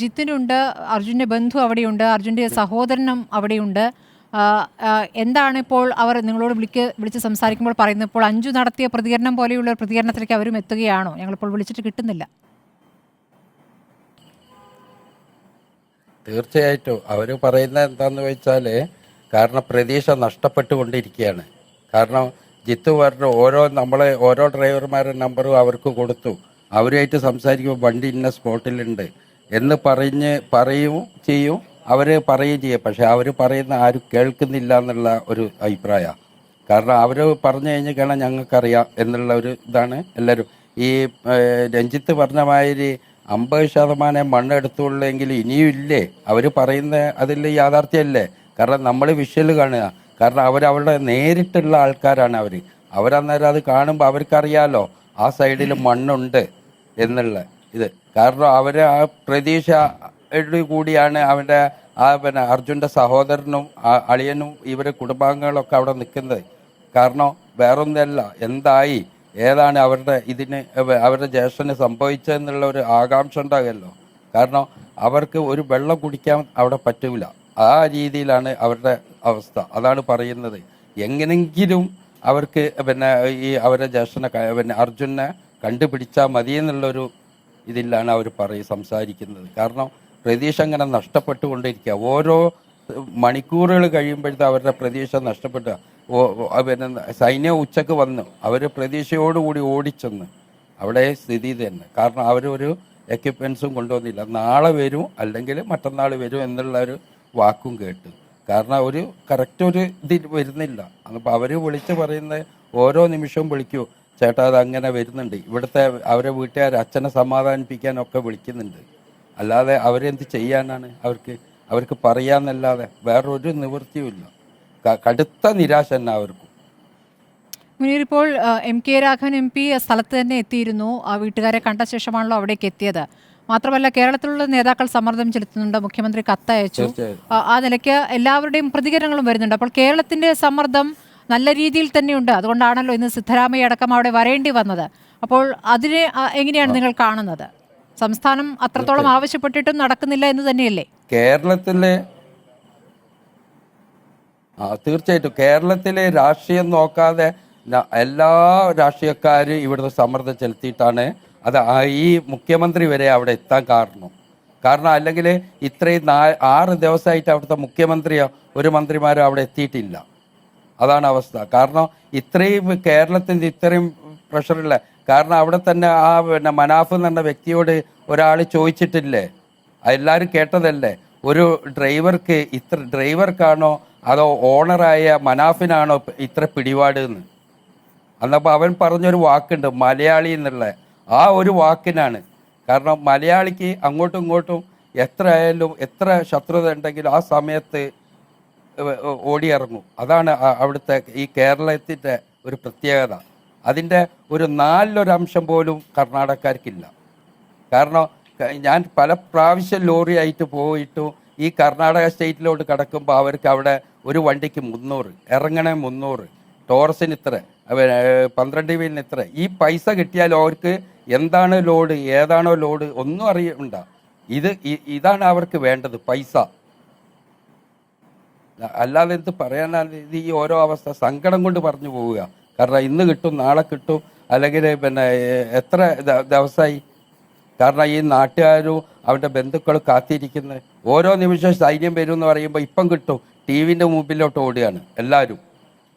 ജിത്തിനുണ്ട്, അർജുൻ്റെ ബന്ധു അവിടെയുണ്ട്, അർജുൻ്റെ സഹോദരനും അവിടെയുണ്ട്. എന്താണ് ഇപ്പോൾ അവർ നിങ്ങളോട് വിളിച്ച് സംസാരിക്കുമ്പോൾ പറയുന്നത്? ഇപ്പോൾ അഞ്ജു നടത്തിയ പ്രതികരണം പോലെയുള്ള ഒരു പ്രതികരണത്തിലേക്ക് അവരും എത്തുകയാണോ? ഞങ്ങളിപ്പോൾ വിളിച്ചിട്ട് കിട്ടുന്നില്ല. തീർച്ചയായിട്ടും അവർ പറയുന്നത് എന്താണെന്ന് വെച്ചാൽ, കാരണം പ്രതീക്ഷ നഷ്ടപ്പെട്ടുകൊണ്ടിരിക്കുകയാണ്. കാരണം ജിത്തു പറഞ്ഞു ഓരോ ഡ്രൈവർമാരുടെ നമ്പറും അവർക്ക് കൊടുത്തു, അവരുമായിട്ട് സംസാരിക്കുമ്പോൾ വണ്ടി ഇന്ന സ്പോട്ടിലുണ്ട് എന്ന് പറയും ചെയ്യും, അവർ പറയുകയും ചെയ്യും. പക്ഷെ അവർ പറയുന്ന ആരും കേൾക്കുന്നില്ല എന്നുള്ള ഒരു അഭിപ്രായമാണ്. കാരണം അവർ പറഞ്ഞു കഴിഞ്ഞാൽ ഞങ്ങൾക്കറിയാം എന്നുള്ള ഒരു ഇതാണ് എല്ലാവരും. ഈ രഞ്ജിത്ത് പറഞ്ഞ മാതിരി 50% മണ്ണെടുത്തുള്ളെങ്കിൽ ഇനിയും ഇല്ലേ? അവർ പറയുന്ന അതിൽ യാഥാർത്ഥ്യമല്ലേ? കാരണം നമ്മൾ വിഷ്വൽ കാണുക, കാരണം അവരുടെ നേരിട്ടുള്ള ആൾക്കാരാണ് അവരന്നേരം അത് കാണുമ്പോൾ അവർക്കറിയാലോ ആ സൈഡിൽ മണ്ണുണ്ട് എന്നുള്ള ഇത്. കാരണം ആ പ്രതീക്ഷ കൂടിയാണ് അവൻ്റെ അർജുൻ്റെ സഹോദരനും അളിയനും ഇവരെ കുടുംബാംഗങ്ങളൊക്കെ അവിടെ നിൽക്കുന്നത്. കാരണം വേറൊന്നല്ല, എന്തായി ഏതാണ് അവരുടെ ജ്യേഷ്ഠന് സംഭവിച്ചതെന്നുള്ള ഒരു ആകാംക്ഷ ഉണ്ടാകുമല്ലോ. കാരണം അവർക്ക് ഒരു വെള്ളം കുടിക്കാൻ അവിടെ പറ്റില്ല, ആ രീതിയിലാണ് അവരുടെ അവസ്ഥ. അതാണ് പറയുന്നത്, എങ്ങനെങ്കിലും അവർക്ക് അവരുടെ ജ്യേഷ്ഠനെ അർജുനെ കണ്ടുപിടിച്ചാൽ മതി എന്നുള്ളൊരു ഇതിലാണ് അവർ സംസാരിക്കുന്നത്. കാരണം പ്രതീക്ഷ അങ്ങനെ നഷ്ടപ്പെട്ടുകൊണ്ടിരിക്കുക. ഓരോ മണിക്കൂറുകൾ കഴിയുമ്പോഴത്തെ അവരുടെ പ്രതീക്ഷ നഷ്ടപ്പെട്ട. സൈന്യം ഉച്ചക്ക് വന്നു, അവർ പ്രതീക്ഷയോടുകൂടി ഓടിച്ചെന്ന് അവിടെ സ്ഥിതി തന്നെ. കാരണം അവരൊരു എക്യുപ്മെൻസും കൊണ്ടുവന്നില്ല. നാളെ വരും അല്ലെങ്കിൽ മറ്റന്നാൾ വരും എന്നുള്ള ഒരു വാക്കും കേട്ടു. കാരണം കറക്റ്റ് ഒരു ഇതിൽ വരുന്നില്ല. അപ്പോൾ അവർ വിളിച്ച് പറയുന്നത് ഓരോ നിമിഷവും വിളിക്കൂ, ചേട്ടാ അത് അങ്ങനെ വരുന്നുണ്ട്. ഇവിടുത്തെ അവരെ വീട്ടുകാർ അച്ഛനെ സമാധാനിപ്പിക്കാനൊക്കെ വിളിക്കുന്നുണ്ട്. അല്ലാതെ അവരെന്ത് ചെയ്യാനാണ്? അവർക്ക് പറയാന്നല്ലാതെ വേറൊരു നിവൃത്തിയുമില്ല. കടുത്ത നിരാശ തന്നെ അവർക്കും. മുനീർ, ഇപ്പോൾ എം കെ രാഘവൻ MP സ്ഥലത്ത് തന്നെ എത്തിയിരുന്നു. ആ വീട്ടുകാരെ കണ്ട ശേഷമാണല്ലോ അവിടേക്ക് എത്തിയത്. മാത്രമല്ല കേരളത്തിലുള്ള നേതാക്കൾ സമ്മർദ്ദം ചെലുത്തുന്നുണ്ട്, മുഖ്യമന്ത്രി കത്തയച്ചു. ആ നിലയ്ക്ക് എല്ലാവരുടെയും പ്രതികരണങ്ങളും വരുന്നുണ്ട്. അപ്പോൾ കേരളത്തിന്റെ സമ്മർദ്ദം നല്ല രീതിയിൽ തന്നെയുണ്ട്. അതുകൊണ്ടാണല്ലോ ഇന്ന് സിദ്ധരാമയ്യ അടക്കം അവിടെ വരേണ്ടി വന്നത്. അപ്പോൾ അതിനെ എങ്ങനെയാണ് നിങ്ങൾ കാണുന്നത്? സംസ്ഥാനം അത്രത്തോളം ആവശ്യപ്പെട്ടിട്ടും നടക്കുന്നില്ല എന്ന് തന്നെയല്ലേ? കേരളത്തിലെ തീർച്ചയായിട്ടും കേരളത്തിലെ രാഷ്ട്രീയം നോക്കാതെ എല്ലാ രാഷ്ട്രീയക്കാരും ഇവിടുത്തെ സമ്മർദ്ദം ചെലുത്തിയിട്ടാണ് അത് ഈ മുഖ്യമന്ത്രി വരെ അവിടെ എത്താൻ കാരണം അല്ലെങ്കിൽ ഇത്രയും 6 ദിവസമായിട്ട് അവിടുത്തെ മുഖ്യമന്ത്രിയോ ഒരു മന്ത്രിമാരോ അവിടെ എത്തിയിട്ടില്ല. അതാണ് അവസ്ഥ. കാരണം ഇത്രയും കേരളത്തിൻ്റെ ഇത്രയും പ്രഷറില്ല. കാരണം അവിടെ തന്നെ മനാഫ് എന്ന് പറഞ്ഞ വ്യക്തിയോട് ഒരാൾ ചോദിച്ചിട്ടില്ലേ? എല്ലാവരും കേട്ടതല്ലേ, ഒരു ഡ്രൈവർക്കാണോ അതോ ഓണറായ മനാഫിനാണോ ഇത്ര പിടിപാട് എന്ന്. അന്നപ്പോൾ അവൻ പറഞ്ഞൊരു വാക്കുണ്ട് മലയാളി എന്നുള്ള, ആ ഒരു വാക്കിനാണ്. കാരണം മലയാളിക്ക് അങ്ങോട്ടും ഇങ്ങോട്ടും എത്ര ശത്രുത ഉണ്ടെങ്കിലും ആ സമയത്ത് ഓടിയിറങ്ങും. അതാണ് അവിടുത്തെ ഈ കേരളത്തിൻ്റെ ഒരു പ്രത്യേകത. അതിൻ്റെ ഒരു 4% പോലും കർണാടകക്കാർക്കില്ല. കാരണം ഞാൻ പല പ്രാവശ്യം ലോറിയായിട്ട് പോയിട്ടും ഈ കർണാടക സ്റ്റേറ്റിലോട്ട് കിടക്കുമ്പോൾ അവർക്ക് അവിടെ ഒരു വണ്ടിക്ക് 300, ഇറങ്ങണേ 300, ടോറസിന് ഇത്ര, 12 വീലിന് ഇത്ര. ഈ പൈസ കിട്ടിയാൽ അവർക്ക് എന്താണ് ലോഡ്, ഏതാണോ ലോഡ് ഒന്നും അറിയണ്ട. ഇതാണ് അവർക്ക് വേണ്ടത്, പൈസ. അല്ലാതെ എന്ത് പറയാനാണ്? ഇത് ഈ ഓരോ അവസ്ഥ സങ്കടം കൊണ്ട് പറഞ്ഞു പോവുക. കാരണം ഇന്ന് കിട്ടും നാളെ കിട്ടും, അല്ലെങ്കിൽ എത്ര ദിവസമായി. കാരണം ഈ നാട്ടുകാരും അവരുടെ ബന്ധുക്കളും കാത്തിരിക്കുന്നത്. ഓരോ നിമിഷം സൈന്യം വരും എന്ന് പറയുമ്പോൾ ഇപ്പം കിട്ടും, TV മുമ്പിലോട്ട് ഓടുകയാണ് എല്ലാവരും.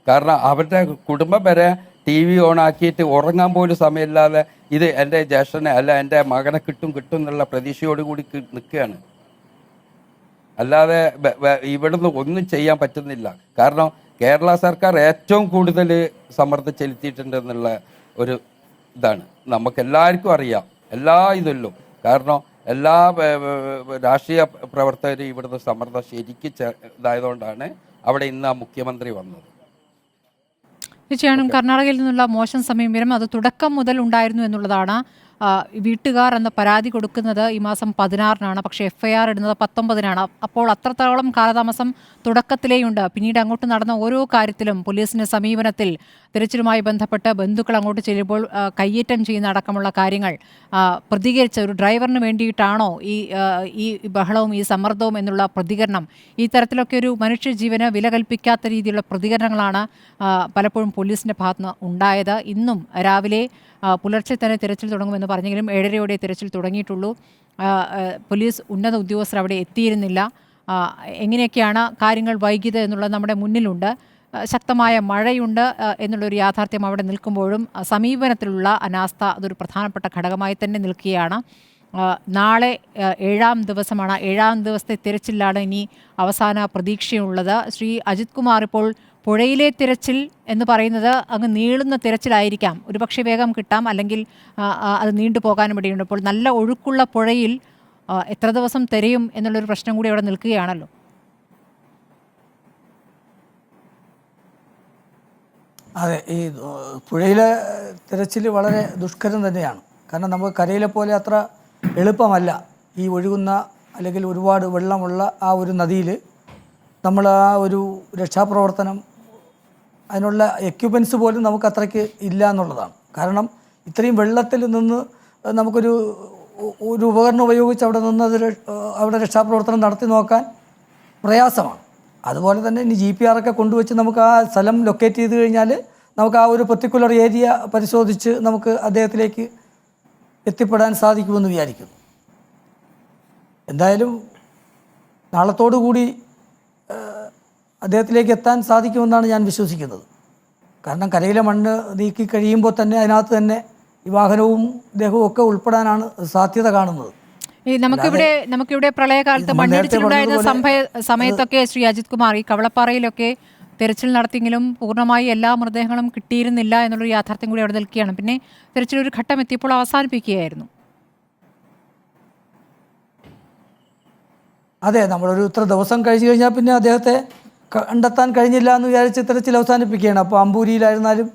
കാരണം അവരുടെ കുടുംബം വരെ TV ഓണാക്കിയിട്ട് ഉറങ്ങാൻ പോലും സമയമില്ലാതെ ഇത് എൻ്റെ ജ്യേഷ്ഠനെ അല്ല എൻ്റെ മകനെ കിട്ടും എന്നുള്ള പ്രതീക്ഷയോടുകൂടി നിൽക്കുകയാണ്. അല്ലാതെ ഇവിടുന്ന് ഒന്നും ചെയ്യാൻ പറ്റുന്നില്ല. കാരണം കേരള സർക്കാർ ഏറ്റവും കൂടുതൽ സമ്മർദ്ദം ചെലുത്തിയിട്ടുണ്ട് എന്നുള്ള ഒരു ഇതാണ് നമുക്കെല്ലാവർക്കും അറിയാം. എല്ലാ ഇതിലും കാരണം എല്ലാ രാഷ്ട്രീയ പ്രവർത്തകരും ഇവിടുന്ന് സമ്മർദ്ദം ശരിക്കും ഇതായതുകൊണ്ടാണ് അവിടെ ഇന്ന് ആ മുഖ്യമന്ത്രി വന്നത്. തീർച്ചയായും കർണാടകയിൽ നിന്നുള്ള മോശം സമീപനം അത് തുടക്കം മുതൽ ഉണ്ടായിരുന്നു എന്നുള്ളതാണ്. വീട്ടുകാർ എന്ന പരാതി കൊടുക്കുന്നത് ഈ മാസം 16-നാണ്, പക്ഷേ FIR ഇടുന്നത് 19-നാണ്. അപ്പോൾ അത്രത്തോളം കാലതാമസം തുടക്കത്തിലേയുണ്ട്. പിന്നീട് അങ്ങോട്ട് നടന്ന ഓരോ കാര്യത്തിലും പോലീസിന്റെ സമീപനത്തിൽ തിരച്ചിലുമായി ബന്ധപ്പെട്ട് ബന്ധുക്കൾ അങ്ങോട്ട് ചെല്ലുമ്പോൾ കയ്യേറ്റം ചെയ്യുന്ന അടക്കമുള്ള കാര്യങ്ങൾ പ്രതികരിച്ച ഒരു ഡ്രൈവറിന് വേണ്ടിയിട്ടാണോ ഈ ബഹളവും ഈ സമ്മർദ്ദവും എന്നുള്ള പ്രതികരണം, ഈ തരത്തിലൊക്കെ ഒരു മനുഷ്യജീവന് വില കൽപ്പിക്കാത്ത രീതിയിലുള്ള പ്രതികരണങ്ങളാണ് പലപ്പോഴും പോലീസിന്റെ ഭാഗത്തുനിന്ന് ഉണ്ടായത്. ഇന്നും രാവിലെ പുലർച്ചെ തന്നെ തിരച്ചിൽ തുടങ്ങുമെന്ന് പറഞ്ഞെങ്കിലും 7:30 തിരച്ചിൽ തുടങ്ങിയിട്ടുള്ളൂ. പോലീസ് ഉന്നത ഉദ്യോഗസ്ഥർ അവിടെ എത്തിയിരുന്നില്ല. എങ്ങനെയൊക്കെയാണ് കാര്യങ്ങൾ വൈകിയത് എന്നുള്ളത് നമ്മുടെ മുന്നിലുണ്ട്. ശക്തമായ മഴയുണ്ട് എന്നുള്ളൊരു യാഥാർത്ഥ്യം അവിടെ നിൽക്കുമ്പോഴും സമീപനത്തിലുള്ള അനാസ്ഥ അതൊരു പ്രധാനപ്പെട്ട ഘടകമായി തന്നെ നിൽക്കുകയാണ്. നാളെ 7-ാം ദിവസമാണ്. 7-ാം ദിവസത്തെ തിരച്ചിലാണ് ഇനി അവസാന പ്രതീക്ഷയുള്ളത്. ശ്രീ അജിത് കുമാർ, ഇപ്പോൾ പുഴയിലെ തിരച്ചിൽ എന്ന് പറയുന്നത് അങ്ങ് നീളുന്ന തിരച്ചിലായിരിക്കാം. ഒരുപക്ഷെ വേഗം കിട്ടാം, അല്ലെങ്കിൽ അത് നീണ്ടുപോകാനും ഇടയുണ്ട്. ഇപ്പോൾ നല്ല ഒഴുക്കുള്ള പുഴയിൽ എത്ര ദിവസം തിരയും എന്നുള്ളൊരു പ്രശ്നം കൂടി അവിടെ നിൽക്കുകയാണല്ലോ. അതെ, ഈ പുഴയിലെ തിരച്ചിൽ വളരെ ദുഷ്കരം തന്നെയാണ്. കാരണം നമുക്ക് കരയിലെ പോലെ അത്ര എളുപ്പമല്ല. ഈ ഒഴുകുന്ന അല്ലെങ്കിൽ ഒരുപാട് വെള്ളമുള്ള ആ ഒരു നദിയിൽ നമ്മൾ ആ ഒരു രക്ഷാപ്രവർത്തനം, അതിനുള്ള എക്യുപ്മെൻറ്റ്സ് പോലും നമുക്ക് അത്രയ്ക്ക് ഇല്ല എന്നുള്ളതാണ്. കാരണം ഇത്രയും വെള്ളത്തിൽ നിന്ന് നമുക്കൊരു ഉപകരണം ഉപയോഗിച്ച് അവിടെ നിന്ന് അവിടെ രക്ഷാപ്രവർത്തനം നടത്തി നോക്കാൻ പ്രയാസമാണ്. അതുപോലെ തന്നെ ഇനി GPR ഒക്കെ കൊണ്ടുവച്ച് നമുക്ക് ആ സ്ഥലം ലൊക്കേറ്റ് ചെയ്ത് കഴിഞ്ഞാൽ നമുക്ക് ആ ഒരു പെർട്ടിക്കുലർ ഏരിയ പരിശോധിച്ച് നമുക്ക് അദ്ദേഹത്തിലേക്ക് എത്തിപ്പെടാൻ സാധിക്കുമെന്ന് വിചാരിക്കുന്നു. എന്തായാലും നാളത്തോടു കൂടി അദ്ദേഹത്തിലേക്ക് എത്താൻ സാധിക്കുമെന്നാണ് ഞാൻ വിശ്വസിക്കുന്നത്. കാരണം കരയിലെ മണ്ണ് നീക്കി കഴിയുമ്പോൾ തന്നെ അതിനകത്ത് തന്നെ ഈ വാഹനവും ദേഹവും ഒക്കെ ഉൾപ്പെടാനാണ് സാധ്യത കാണുന്നത്. നമുക്കിവിടെ പ്രളയകാലത്ത് മണ്ണിടിച്ചിലുണ്ടായിരുന്ന സമയത്തൊക്കെ ശ്രീ അജിത് കുമാർ, ഈ കവളപ്പാറയിലൊക്കെ തിരച്ചിൽ നടത്തിയെങ്കിലും പൂർണ്ണമായി എല്ലാ മൃതദേഹങ്ങളും കിട്ടിയിരുന്നില്ല എന്നുള്ളൊരു യാഥാർത്ഥ്യം കൂടി അവിടെ നിൽക്കുകയാണ്. പിന്നെ തിരച്ചിൽ ഒരു ഘട്ടം എത്തിയപ്പോൾ അവസാനിപ്പിക്കുകയായിരുന്നു. അതെ, നമ്മളൊരു ഇത്ര ദിവസം കഴിഞ്ഞ് കഴിഞ്ഞാൽ പിന്നെ അദ്ദേഹത്തെ കണ്ടെത്താൻ കഴിഞ്ഞില്ല എന്ന് വിചാരിച്ച് തിരച്ചിൽ അവസാനിപ്പിക്കുകയാണ്. അപ്പോൾ അമ്പൂരിയിലായിരുന്നാലും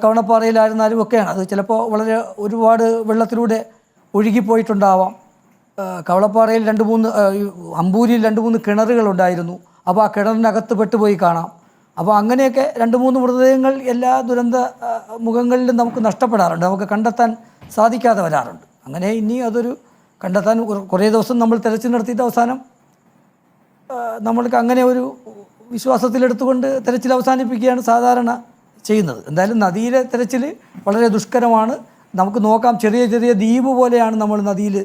കവണപ്പാറയിലായിരുന്നാലും ഒക്കെയാണ്. അത് ചിലപ്പോൾ വളരെ ഒരുപാട് വെള്ളത്തിലൂടെ ഒഴുകിപ്പോയിട്ടുണ്ടാവാം. കവളപ്പാറയിൽ 2-3 അമ്പൂരിയിൽ 2-3 കിണറുകളുണ്ടായിരുന്നു. അപ്പോൾ ആ കിണറിനകത്ത് പെട്ടുപോയി കാണാം. അപ്പോൾ അങ്ങനെയൊക്കെ 2-3 മൃതദേഹങ്ങൾ എല്ലാ ദുരന്ത മുഖങ്ങളിലും നമുക്ക് നഷ്ടപ്പെടാറുണ്ട്, നമുക്ക് കണ്ടെത്താൻ സാധിക്കാതെ വരാറുണ്ട്. അങ്ങനെ ഇനി അതൊരു കണ്ടെത്താൻ കുറേ ദിവസം നമ്മൾ തിരച്ചിൽ നടത്തിയിട്ട് അവസാനം നമ്മൾക്ക് അങ്ങനെ ഒരു വിശ്വാസത്തിലെടുത്തുകൊണ്ട് തിരച്ചിൽ അവസാനിപ്പിക്കുകയാണ് സാധാരണ ചെയ്യുന്നത്. എന്തായാലും നദിയിലെ തിരച്ചിൽ വളരെ ദുഷ്കരമാണ്. നമുക്ക് നോക്കാം, ചെറിയ ചെറിയ ദ്വീപ് പോലെയാണ് നമ്മൾ നദിയിൽ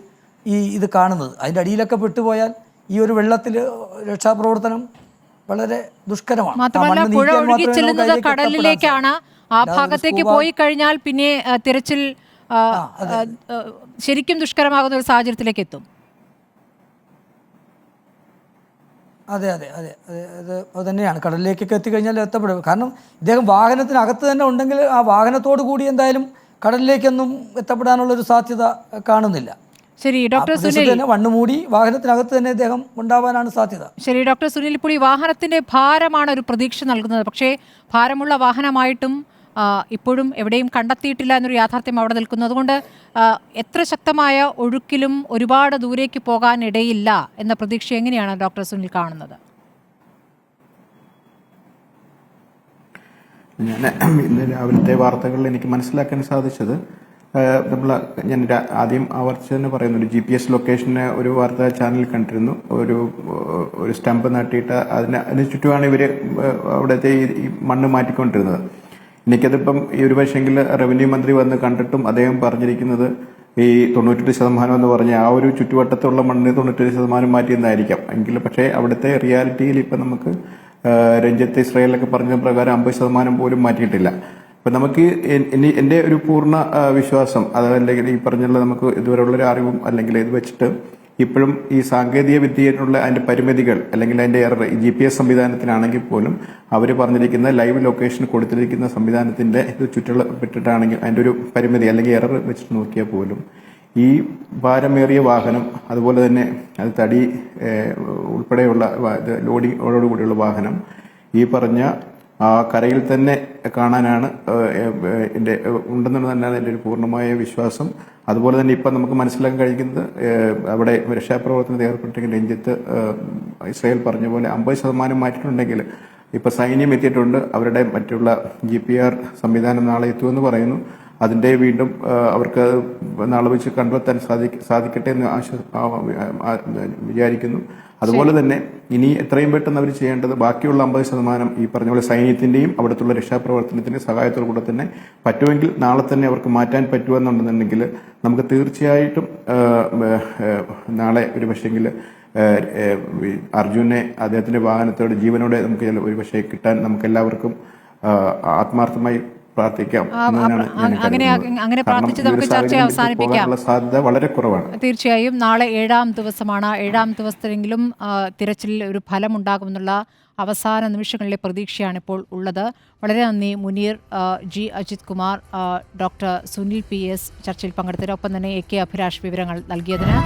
ഇത് കാണുന്നത്. അതിൻ്റെ അടിയിലൊക്കെ പെട്ടുപോയാൽ ഈ ഒരു വെള്ളത്തിൽ രക്ഷാപ്രവർത്തനം വളരെ ദുഷ്കരമാണ്. മാത്രമല്ല പുഴ ഒഴുകി ചെല്ലുന്നത് കടലിലേക്കാണ്. ആ ഭാഗത്തേക്ക് പോയി കഴിഞ്ഞാൽ പിന്നെ തിരച്ചിൽ ശരിക്കും ദുഷ്കരമാകുന്ന ഒരു സാഹചര്യത്തിലേക്ക് എത്തും. അതെ അതെ അതെ അതെ അത് തന്നെയാണ്. കടലിലേക്കൊക്കെ എത്തിക്കഴിഞ്ഞാൽ എത്തപ്പെടും. കാരണം ഇദ്ദേഹം വാഹനത്തിനകത്ത് തന്നെ ഉണ്ടെങ്കിൽ ആ വാഹനത്തോടു കൂടി എന്തായാലും കടലിലേക്കൊന്നും എത്തപ്പെടാനുള്ളൊരു സാധ്യത കാണുന്നില്ല. ശരി ഡോക്ടർ സുനിൽ, വണ്ണുമൂടി വാഹനത്തിനകത്ത് തന്നെ ഇദ്ദേഹം ഉണ്ടാവാനാണ് സാധ്യത. ശരി ഡോക്ടർ സുനിൽ, ഇപ്പോൾ ഈ വാഹനത്തിന്റെ ഭാരമാണ് ഒരു പ്രതീക്ഷ നൽകുന്നത്. പക്ഷേ ഭാരമുള്ള വാഹനമായിട്ടും ഇപ്പോഴും എവിടെയും കണ്ടെത്തിയിട്ടില്ല എന്നൊരു യാഥാർത്ഥ്യം അവിടെ നിൽക്കുന്നു. അതുകൊണ്ട് എത്ര ശക്തമായ ഒഴുക്കിലും ഒരുപാട് ദൂരേക്ക് പോകാൻ ഇടയില്ല എന്ന പ്രതീക്ഷ എങ്ങനെയാണ് ഡോക്ടർ സുനിൽ കാണുന്നത്? ഞാൻ ഇന്ന് രാവിലത്തെ വാർത്തകളിൽ എനിക്ക് മനസ്സിലാക്കാൻ സാധിച്ചത്, ഞാൻ ആദ്യം ആവർത്തിച്ച് തന്നെ പറയുന്നു, ഒരു GPS ലൊക്കേഷന് ഒരു വാർത്താ ചാനൽ കണ്ടിരുന്നു. ഒരു സ്റ്റമ്പ് നട്ടിയിട്ട് അതിന് ചുറ്റുമാണ് ഇവർ അവിടുത്തെ ഈ മണ്ണ് മാറ്റിക്കൊണ്ടിരുന്നത്. എനിക്കതിപ്പം ഈ ഒരു പക്ഷേങ്കിൽ റവന്യൂ മന്ത്രി വന്ന് കണ്ടിട്ടും അദ്ദേഹം പറഞ്ഞിരിക്കുന്നത് ഈ 98% എന്ന് പറഞ്ഞ ആ ഒരു ചുറ്റുവട്ടത്തുള്ള മണ്ണിന് 98% മാറ്റിയെന്നായിരിക്കാം. എങ്കിലും പക്ഷേ അവിടുത്തെ റിയാലിറ്റിയിൽ ഇപ്പം നമുക്ക് രഞ്ജിത്ത് ഇസ്രായേലൊക്കെ പറഞ്ഞ പ്രകാരം 50% പോലും മാറ്റിയിട്ടില്ല. അപ്പം നമുക്ക് എൻ്റെ ഒരു പൂർണ്ണ വിശ്വാസം, അതല്ലെങ്കിൽ ഈ പറഞ്ഞുള്ള നമുക്ക് ഇതുവരെയുള്ളൊരു അറിവും അല്ലെങ്കിൽ ഇത് വെച്ചിട്ട് ഇപ്പോഴും ഈ സാങ്കേതിക വിദ്യയിലുള്ള അതിന്റെ പരിമിതികൾ അല്ലെങ്കിൽ അതിന്റെ എറർ GPS സംവിധാനത്തിനാണെങ്കിൽ പോലും അവർ പറഞ്ഞിരിക്കുന്ന ലൈവ് ലൊക്കേഷൻ കൊടുത്തിരിക്കുന്ന സംവിധാനത്തിന്റെ ഇത് ചുറ്റപ്പെട്ടിട്ടാണെങ്കിൽ അതിന്റെ ഒരു പരിമിതി അല്ലെങ്കിൽ എറർ വെച്ചിട്ട് നോക്കിയാൽ പോലും ഈ ഭാരമേറിയ വാഹനം അതുപോലെ തന്നെ അത് തടി ഉൾപ്പെടെയുള്ള ലോഡിങ്ങോടുകൂടിയുള്ള വാഹനം ഈ പറഞ്ഞ കരയിൽ തന്നെ കാണാനാണ് ഉണ്ടെന്നാണ് തന്നെയാണ് എൻ്റെ ഒരു പൂർണ്ണമായ വിശ്വാസം. അതുപോലെ തന്നെ ഇപ്പം നമുക്ക് മനസ്സിലാക്കാൻ കഴിയുന്നത് അവിടെ രക്ഷാപ്രവർത്തനത്തിൽ ഏർപ്പെട്ടിരിക്കുന്ന രഞ്ജിത്ത് ഇസ്രായേൽ പറഞ്ഞ പോലെ 50% മാറ്റിയിട്ടുണ്ടെങ്കിൽ ഇപ്പം സൈന്യം എത്തിയിട്ടുണ്ട്. അവരുടെ മറ്റുള്ള GPR സംവിധാനം നാളെ എത്തുമെന്ന് പറയുന്നു. അതിൻ്റെ വീണ്ടും അവർക്ക് നാളെ വെച്ച് കണ്ടെത്താൻ സാധിക്കട്ടെ എന്ന് വിചാരിക്കുന്നു. അതുപോലെ തന്നെ ഇനി എത്രയും പെട്ടെന്ന് അവർ ചെയ്യേണ്ടത് ബാക്കിയുള്ള 50% ഈ പറഞ്ഞ പോലെ സൈന്യത്തിന്റെയും അവിടുത്തെ രക്ഷാപ്രവർത്തനത്തിന്റെ സഹായത്തോടു കൂടെ തന്നെ പറ്റുമെങ്കിൽ നാളെ തന്നെ അവർക്ക് മാറ്റാൻ പറ്റുമെന്നുണ്ടെന്നുണ്ടെങ്കിൽ നമുക്ക് തീർച്ചയായിട്ടും നാളെ ഒരു പക്ഷെങ്കിൽ അർജുനെ അദ്ദേഹത്തിന്റെ വാഹനത്തോട് ജീവനോടെ നമുക്ക് ഒരു പക്ഷേ കിട്ടാൻ നമുക്ക് എല്ലാവർക്കും ആത്മാർത്ഥമായി പ്രാർത്ഥിക്കാം. അങ്ങനെ പ്രാർത്ഥിച്ച് നമുക്ക് ചർച്ച അവസാനിപ്പിക്കാം. സാധ്യത വളരെ കുറവാണ്. തീർച്ചയായും നാളെ 7ാം ദിവസമാണ്. 7ാം ദിവസത്തിലെങ്കിലും തിരച്ചിലിൽ ഒരു ഫലമുണ്ടാകുമെന്നുള്ള അവസാന നിമിഷങ്ങളിലെ പ്രതീക്ഷയാണ് ഇപ്പോൾ ഉള്ളത്. വളരെ നന്ദി Muneer, G. Ajith Kumar, doctor Sunil PS ചർച്ചയിൽ പങ്കെടുത്തതിന്, ഒപ്പം തന്നെ AK അഭിലാഷ് വിവരങ്ങൾ നൽകിയതിന്.